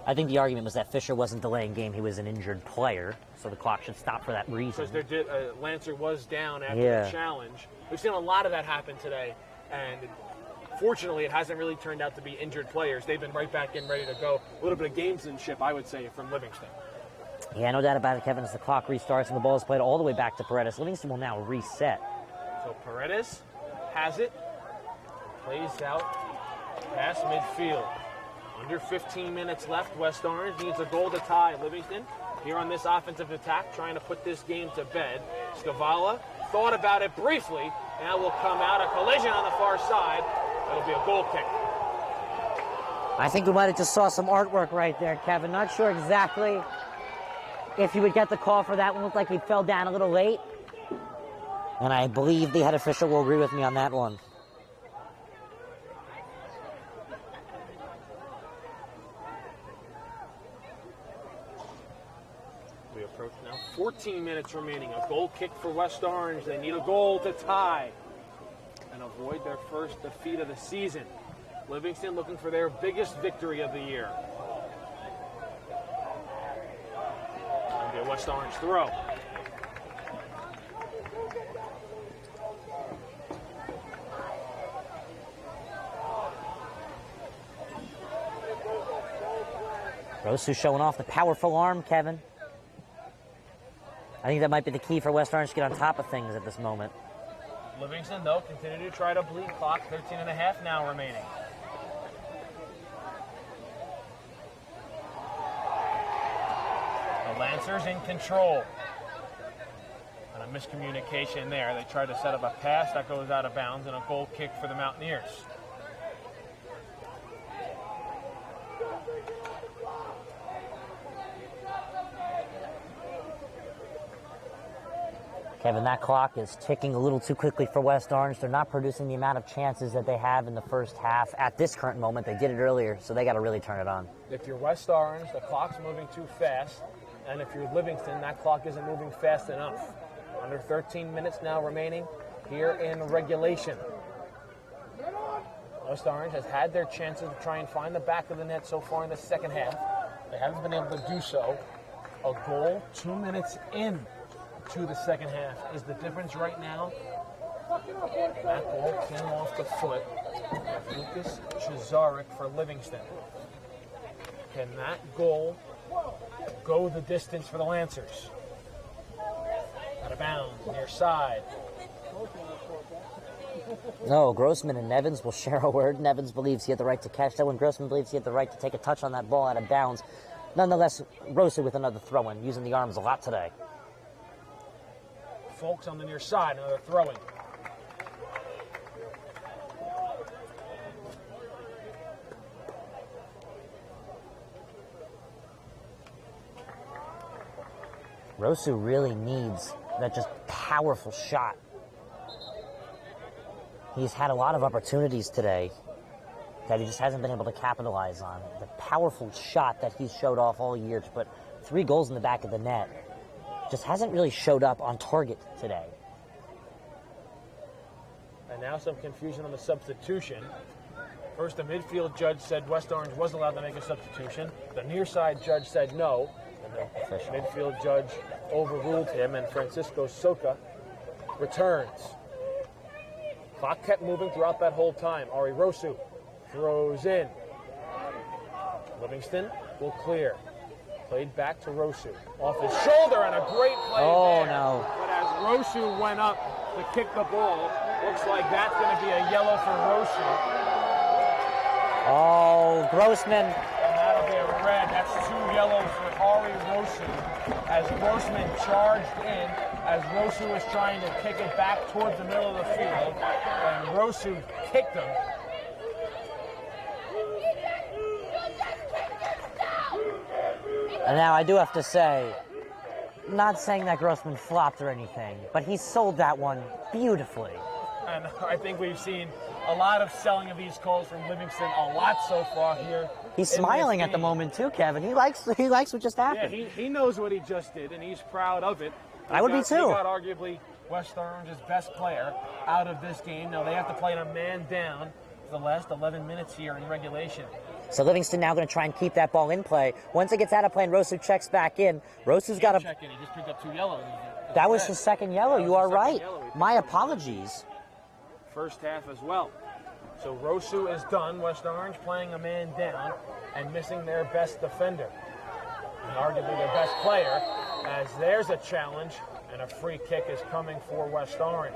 I think the argument was that Fisher wasn't delaying game. He was an injured player, so the clock should stop for that reason. Because Lancer was down after the challenge. We've seen a lot of that happen today, and fortunately, it hasn't really turned out to be injured players. They've been right back in, ready to go. A little bit of gamesmanship, I would say, from Livingston. Yeah, no doubt about it, Kevin, as the clock restarts and the ball is played all the way back to Paredes. Livingston will now reset. So Paredes has it. Plays out past midfield. Under 15 minutes left. West Orange needs a goal to tie Livingston here on this offensive attack, trying to put this game to bed. Scavala thought about it briefly. Now will come out. A collision on the far side. It'll be a goal kick. I think we might have just saw some artwork right there, Kevin. Not sure exactly if you would get the call for that one. Looked like he fell down a little late. And I believe the head official will agree with me on that one. We approach now 14 minutes remaining. A goal kick for West Orange. They need a goal to tie and avoid their first defeat of the season. Livingston looking for their biggest victory of the year. It'll be a West Orange throw. Rosu showing off the powerful arm, Kevin. I think that might be the key for West Orange to get on top of things at this moment. Livingston, though, continue to try to bleed clock. 13 and a half now remaining. The Lancers in control. And a miscommunication there. They tried to set up a pass that goes out of bounds and a goal kick for the Mountaineers. Kevin, that clock is ticking a little too quickly for West Orange. They're not producing the amount of chances that they have in the first half at this current moment. They did it earlier, so they got to really turn it on. If you're West Orange, the clock's moving too fast. And if you're Livingston, that clock isn't moving fast enough. Under 13 minutes now remaining here in regulation. West Orange has had their chances to try and find the back of the net so far in the second half. They haven't been able to do so. A goal 2 minutes in to the second half is the difference right now. That ball came off the foot of Lucas Cesarek for Livingston. Can that goal go the distance for the Lancers? Out of bounds, near side. No, Grossman and Nevins will share a word. Nevins believes he had the right to catch that one. Grossman believes he had the right to take a touch on that ball out of bounds. Nonetheless, Rosa with another throw-in, using the arms a lot today. Folks on the near side, another throw-in. Rosu really needs that just powerful shot. He's had a lot of opportunities today that he just hasn't been able to capitalize on. The powerful shot that he's showed off all year to put 3 goals in the back of the net just hasn't really showed up on target today. And now some confusion on the substitution. First, the midfield judge said West Orange was allowed to make a substitution. The near side judge said no. And the midfield judge overruled him, and Francisco Soca returns. Clock kept moving throughout that whole time. Ari Rosu throws in. Livingston will clear. Played back to Rosu. Off his shoulder, and a great play there. No. But as Rosu went up to kick the ball, looks like that's going to be a yellow for Rosu. Oh, Grossman. And that'll be a red. That's 2 yellows for Ari Rosu. As Grossman charged in, as Rosu was trying to kick it back towards the middle of the field, and Rosu kicked him. And now I do have to say, not saying that Grossman flopped or anything, but he sold that one beautifully. And I think we've seen a lot of selling of these calls from Livingston, a lot so far here. He's smiling at the moment too, Kevin. He likes what just happened. Yeah, he knows what he just did, and he's proud of it. I would be too. He got arguably West Orange's best player out of this game. Now they have to play a man down for the last 11 minutes here in regulation. So Livingston now going to try and keep that ball in play. Once it gets out of play and Rosu checks back in, Rosu's got to... check in. He just picked up 2 yellows. That was his second yellow. You are right. My apologies. First half as well. So Rosu is done. West Orange playing a man down and missing their best defender. And arguably their best player, as there's a challenge and a free kick is coming for West Orange.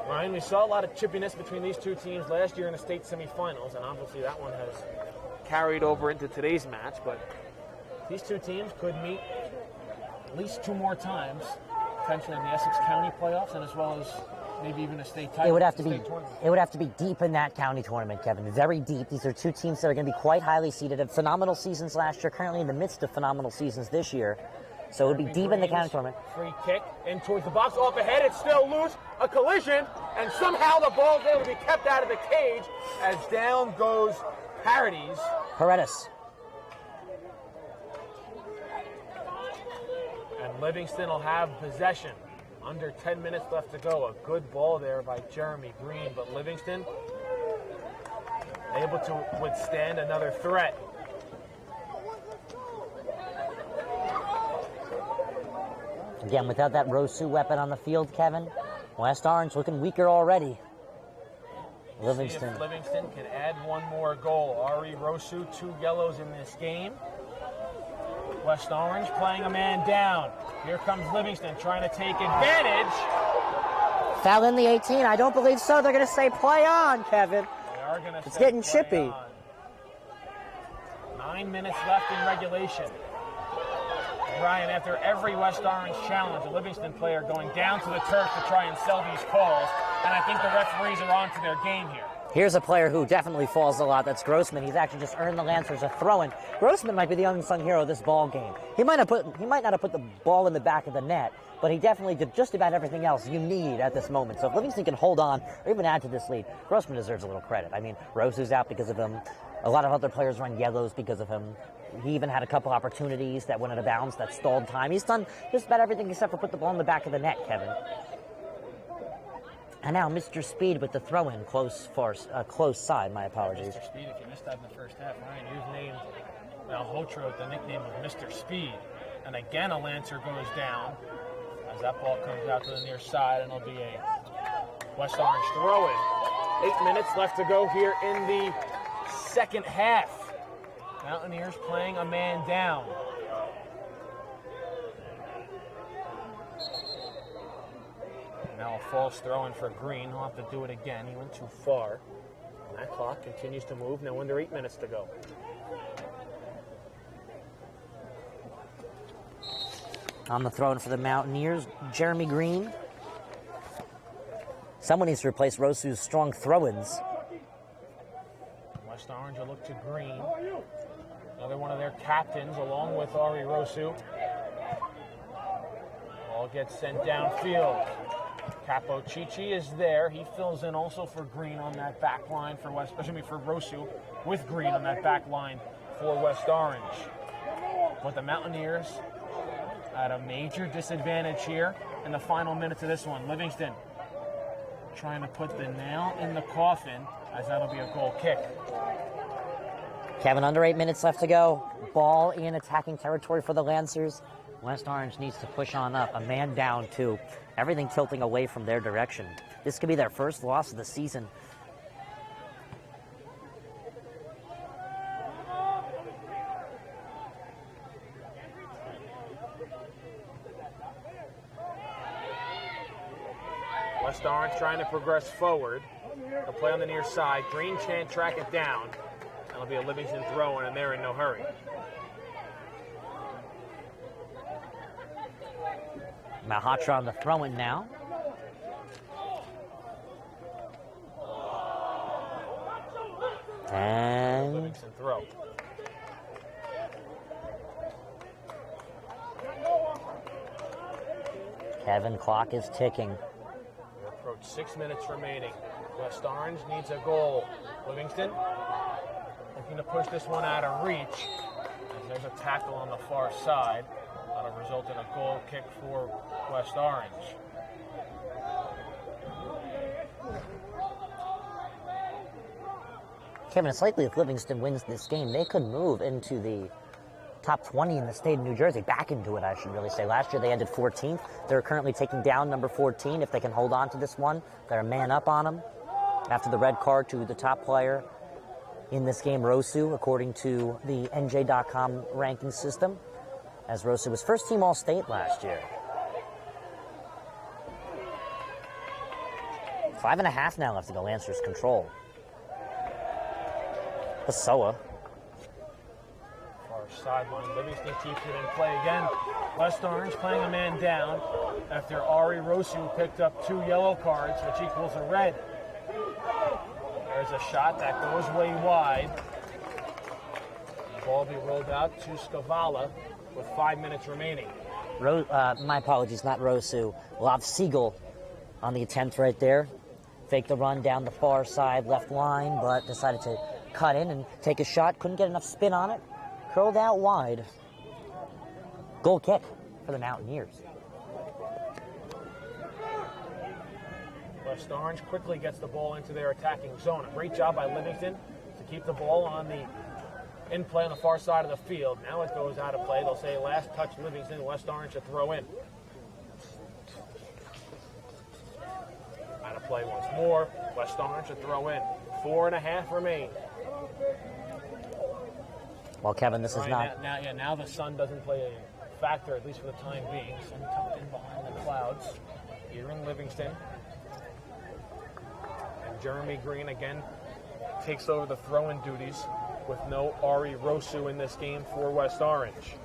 Ryan, we saw a lot of chippiness between these two teams last year in the state semifinals, and obviously that one has carried over into today's match, but these two teams could meet at least 2 more times, potentially in the Essex County playoffs, and as well as maybe even a state title. It would have to be deep in that county tournament, Kevin. Very deep. These are 2 teams that are going to be quite highly seeded. Had phenomenal seasons last year, currently in the midst of phenomenal seasons this year. So it would be deep in the county tournament. Free kick in towards the box, off ahead, it's still loose, a collision, and somehow the ball's able to be kept out of the cage as down goes Paredes. And Livingston will have possession. Under 10 minutes left to go. A good ball there by Jeremy Green, but Livingston able to withstand another threat. Again, without that Rosu weapon on the field, Kevin, West Orange looking weaker already. Livingston. See if Livingston can add one more goal. Ari Rosu, 2 yellows in this game. West Orange playing a man down. Here comes Livingston trying to take advantage. Foul in the 18. I don't believe so. They're going to say play on, Kevin. They are going to It's getting chippy. On. 9 minutes left in regulation. Ryan, after every West Orange challenge, a Livingston player going down to the turf to try and sell these calls, and I think the referees are on to their game here. Here's a player who definitely falls a lot. That's Grossman. He's actually just earned the Lancers a throw-in. Grossman might be the unsung hero of this ball game. He might not have put the ball in the back of the net, but he definitely did just about everything else you need at this moment. So if Livingston can hold on or even add to this lead, Grossman deserves a little credit. I mean, Rosu's out because of him. A lot of other players run yellows because of him. He even had a couple opportunities that went out of bounds, that stalled time. He's done just about everything except for put the ball in the back of the net, Kevin. And now Mr. Speed with the throw-in, close side. My apologies. Mr. Speed, if you missed that in the first half, Ryan, you've named Malhotra with the nickname of Mr. Speed. And again, a Lancer goes down as that ball comes out to the near side, and it'll be a West Orange throw-in. 8 minutes left to go here in the second half. Mountaineers playing a man down. Now a false throw in for Green. He'll have to do it again. He went too far. And that clock continues to move. Now under 8 minutes to go. On the throw in for the Mountaineers, Jeremy Green. Someone needs to replace Rosu's strong throw-ins. West Orange will look to Green. Another one of their captains along with Ari Rosu. Ball gets sent downfield. Capo Chichi is there. He fills in also for Green on that back line for Rosu with Green on that back line for West Orange. But the Mountaineers at a major disadvantage here in the final minutes of this one. Livingston trying to put the nail in the coffin as that'll be a goal kick. Kevin, under 8 minutes left to go. Ball in attacking territory for the Lancers. West Orange needs to push on up. A man down, too. Everything tilting away from their direction. This could be their first loss of the season. West Orange trying to progress forward. They'll play on the near side. Green can't track it down. That'll be a Livingston throw-in, and they're in no hurry. Malhotra on the throw-in now. And Livingston throw. Kevin, clock is ticking. We approach 6 minutes remaining. West Orange needs a goal. Livingston looking to push this one out of reach. As there's a tackle on the far side. That'll result in a goal kick for West Orange. Kevin, it's likely if Livingston wins this game, they could move into the top 20 in the state of New Jersey. Back into it, I should really say. Last year they ended 14th. They're currently taking down number 14. If they can hold on to this one, they're a man up on them. After the red card to the top player in this game, Rosu, according to the NJ.com ranking system, as Rosu was first team All-State last year. 5.5 now left to go. Lancers control. Pessoa. Far sideline. Livingston keeps it in play again. West Orange playing a man down after Ari Rosu picked up 2 yellow cards, which equals a red. There's a shot that goes way wide. The ball will be rolled out to Scavala with 5 minutes remaining. My apologies, not Rosu. Siegel on the attempt right there. Faked the run down the far side left line, but decided to cut in and take a shot. Couldn't get enough spin on it. Curled out wide. Goal kick for the Mountaineers. West Orange quickly gets the ball into their attacking zone. A great job by Livingston to keep the ball on the in play on the far side of the field. Now it goes out of play. They'll say last touch Livingston, West Orange to throw in. Out of play once more. West Orange to throw in. 4.5 remain. Well, Kevin, this is not... Now the sun doesn't play a factor, at least for the time being. Sun tucked in behind the clouds here in Livingston. And Jeremy Green again takes over the throw-in duties with no Ari Rosu in this game for West Orange.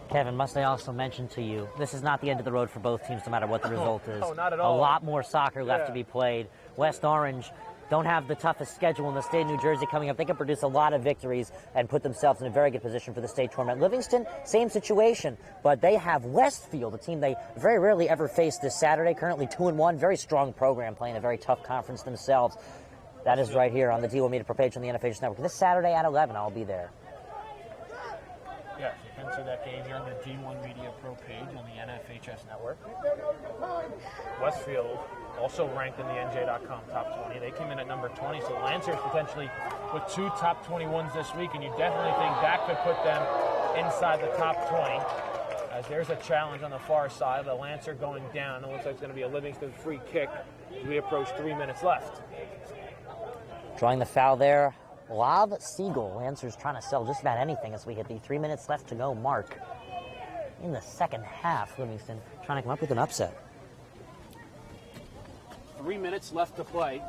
Kevin, must I also mention to you, this is not the end of the road for both teams, no matter what the result is. No, not at all. A lot more soccer left to be played. West Orange don't have the toughest schedule in the state of New Jersey coming up. They can produce a lot of victories and put themselves in a very good position for the state tournament. Livingston, same situation, but they have Westfield, a team they very rarely ever face this Saturday. Currently 2-1, very strong program, playing a very tough conference themselves. That is right here on the D1 Media Pro page on the NFHS Network. This Saturday at 11, I'll be there. Yes, you can see that game here on the D1 Media Pro page on the NFHS Network. Westfield also ranked in the NJ.com top 20. They came in at number 20, so Lancers potentially with 2 top 21s this week, and you definitely think that could put them inside the top 20. As there's a challenge on the far side, the Lancer going down. It looks like it's going to be a Livingston free kick as we approach 3 minutes left. Drawing the foul there, Siegel. Lancers trying to sell just about anything as we hit the 3 minutes left to go mark. In the second half, Livingston trying to come up with an upset. 3 minutes left to play.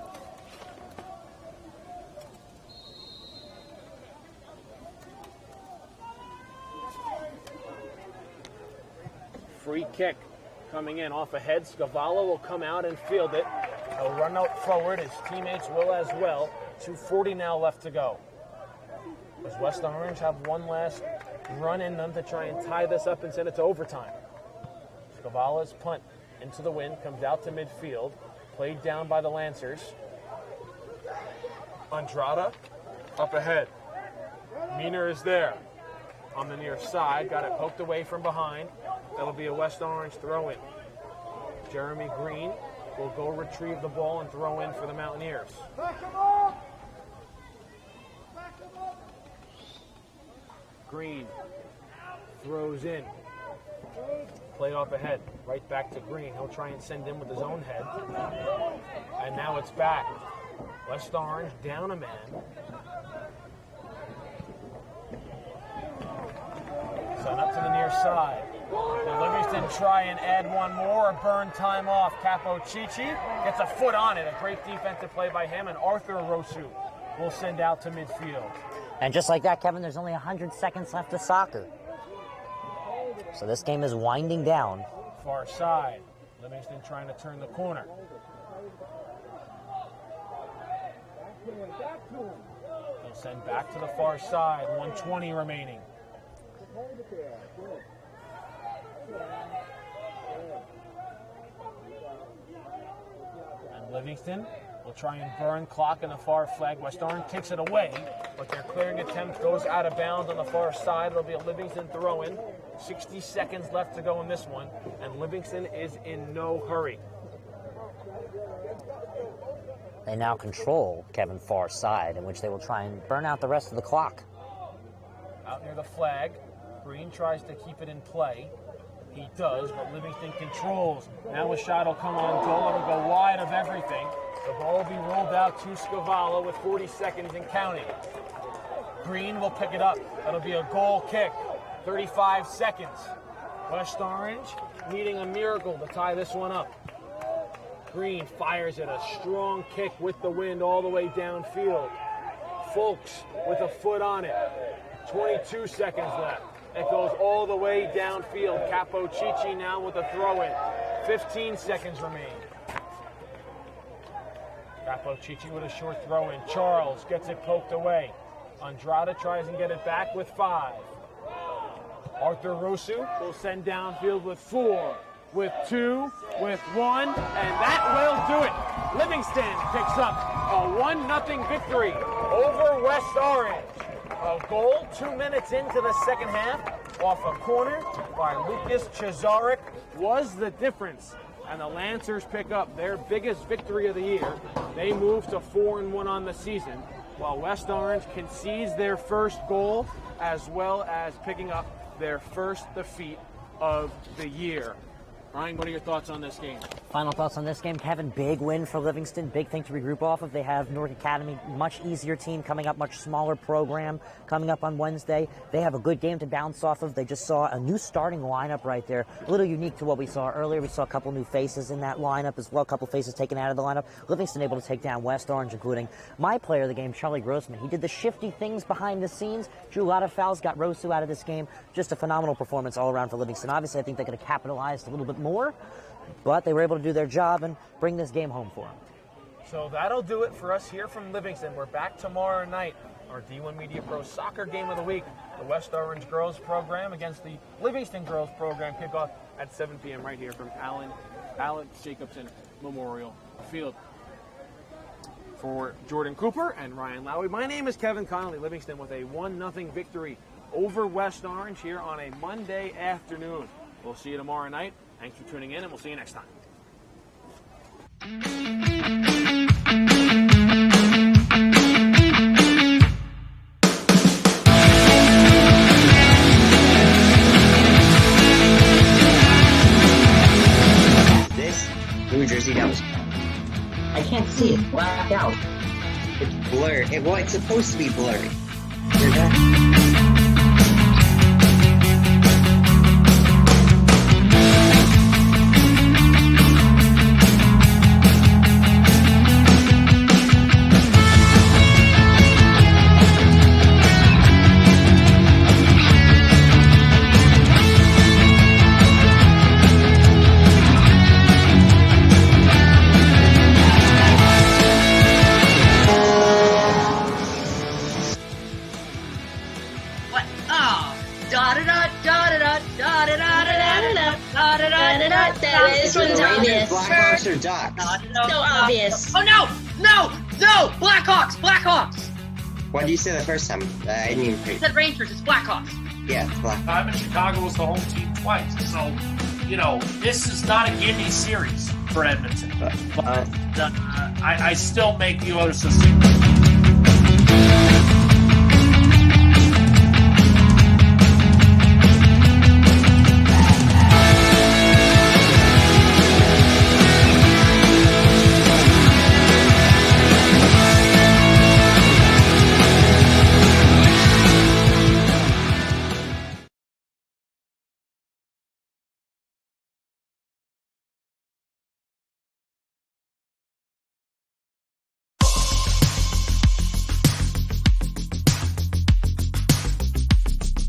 Free kick coming in off ahead. Scavala will come out and field it. He'll run out forward. His teammates will as well. 2:40 now left to go. Does West Orange have one last run in them to try and tie this up and send it to overtime? Scavala's punt into the wind, comes out to midfield. Played down by the Lancers. Andrada up ahead. Meaner is there on the near side. Got it poked away from behind. That'll be a West Orange throw-in. Jeremy Green will go retrieve the ball and throw in for the Mountaineers. Green throws in. Play off ahead, right back to Green. He'll try and send in with his own head. And now it's back. West Orange down a man. Send up to the near side. Will Livingston try and add one more or burn time off? Capocici gets a foot on it. A great defensive play by him, and Arthur Rosu will send out to midfield. And just like that, Kevin, there's only 100 seconds left of soccer. So this game is winding down. Far side. Livingston trying to turn the corner. They'll send back to the far side. 1:20 remaining. And Livingston will try and burn clock in the far flag. West Orange takes it away, but their clearing attempt goes out of bounds on the far side. It'll be a Livingston throw-in. 60 seconds left to go in this one, and Livingston is in no hurry. They now control Kevin far side, in which they will try and burn out the rest of the clock. Out near the flag, Green tries to keep it in play. He does, but Livingston controls. Now a shot will come on goal. It'll go wide of everything. The ball will be rolled out to Scavala with 40 seconds and counting. Green will pick it up. That'll be a goal kick. 35 seconds. West Orange needing a miracle to tie this one up. Green fires it. A strong kick with the wind all the way downfield. Folks with a foot on it. 22 seconds left. It goes all the way downfield. Capocici now with a throw-in. 15 seconds remain. Capocici with a short throw-in. Charles gets it poked away. Andrada tries and get it back with 5. Arthur Rosu will send downfield with 4, with 2, with 1, and that will do it. Livingston picks up a 1-0 victory over West Orange. A goal 2 minutes into the second half off a corner by Lucas Chazarek was the difference. And the Lancers pick up their biggest victory of the year. They move to 4-1 on the season, while West Orange concedes their first goal as well as picking up their first defeat of the year. Ryan, what are your thoughts on this game? Final thoughts on this game, Kevin. Big win for Livingston. Big thing to regroup off of. They have North Academy, much easier team coming up, much smaller program coming up on Wednesday. They have a good game to bounce off of. They just saw a new starting lineup right there. A little unique to what we saw earlier. We saw a couple new faces in that lineup as well. A couple faces taken out of the lineup. Livingston able to take down West Orange, including my player of the game, Charlie Grossman. He did the shifty things behind the scenes, drew a lot of fouls, got Rosu out of this game. Just a phenomenal performance all around for Livingston. Obviously, I think they could have capitalized a little bit more, but they were able to do their job and bring this game home for them. So that'll do it for us here from Livingston. We're back tomorrow night. Our D1 Media Pro soccer game of the week, the West Orange girls program against the Livingston girls program, kickoff at 7 p.m. right here from Alex Jacobson Memorial Field. For Jordan Cooper and Ryan Lowry, my name is Kevin Connolly. Livingston with a 1-0 victory over West Orange here on a Monday afternoon. We'll see you tomorrow night. Thanks for tuning in, and we'll see you next time. This New Jersey, that was. I can't see it. Black out. It's blurred. It's supposed to be blurry. This one's obvious. Blackhawks or Ducks? So obvious. Oh, no! No! No! Blackhawks! Blackhawks! What did you say the first time? I didn't even I said Rangers. It's Blackhawks. Yeah, it's Blackhawks. I'm in Chicago as the home team twice. So, this is not a gimme series for Edmonton. But I still make the other succinct.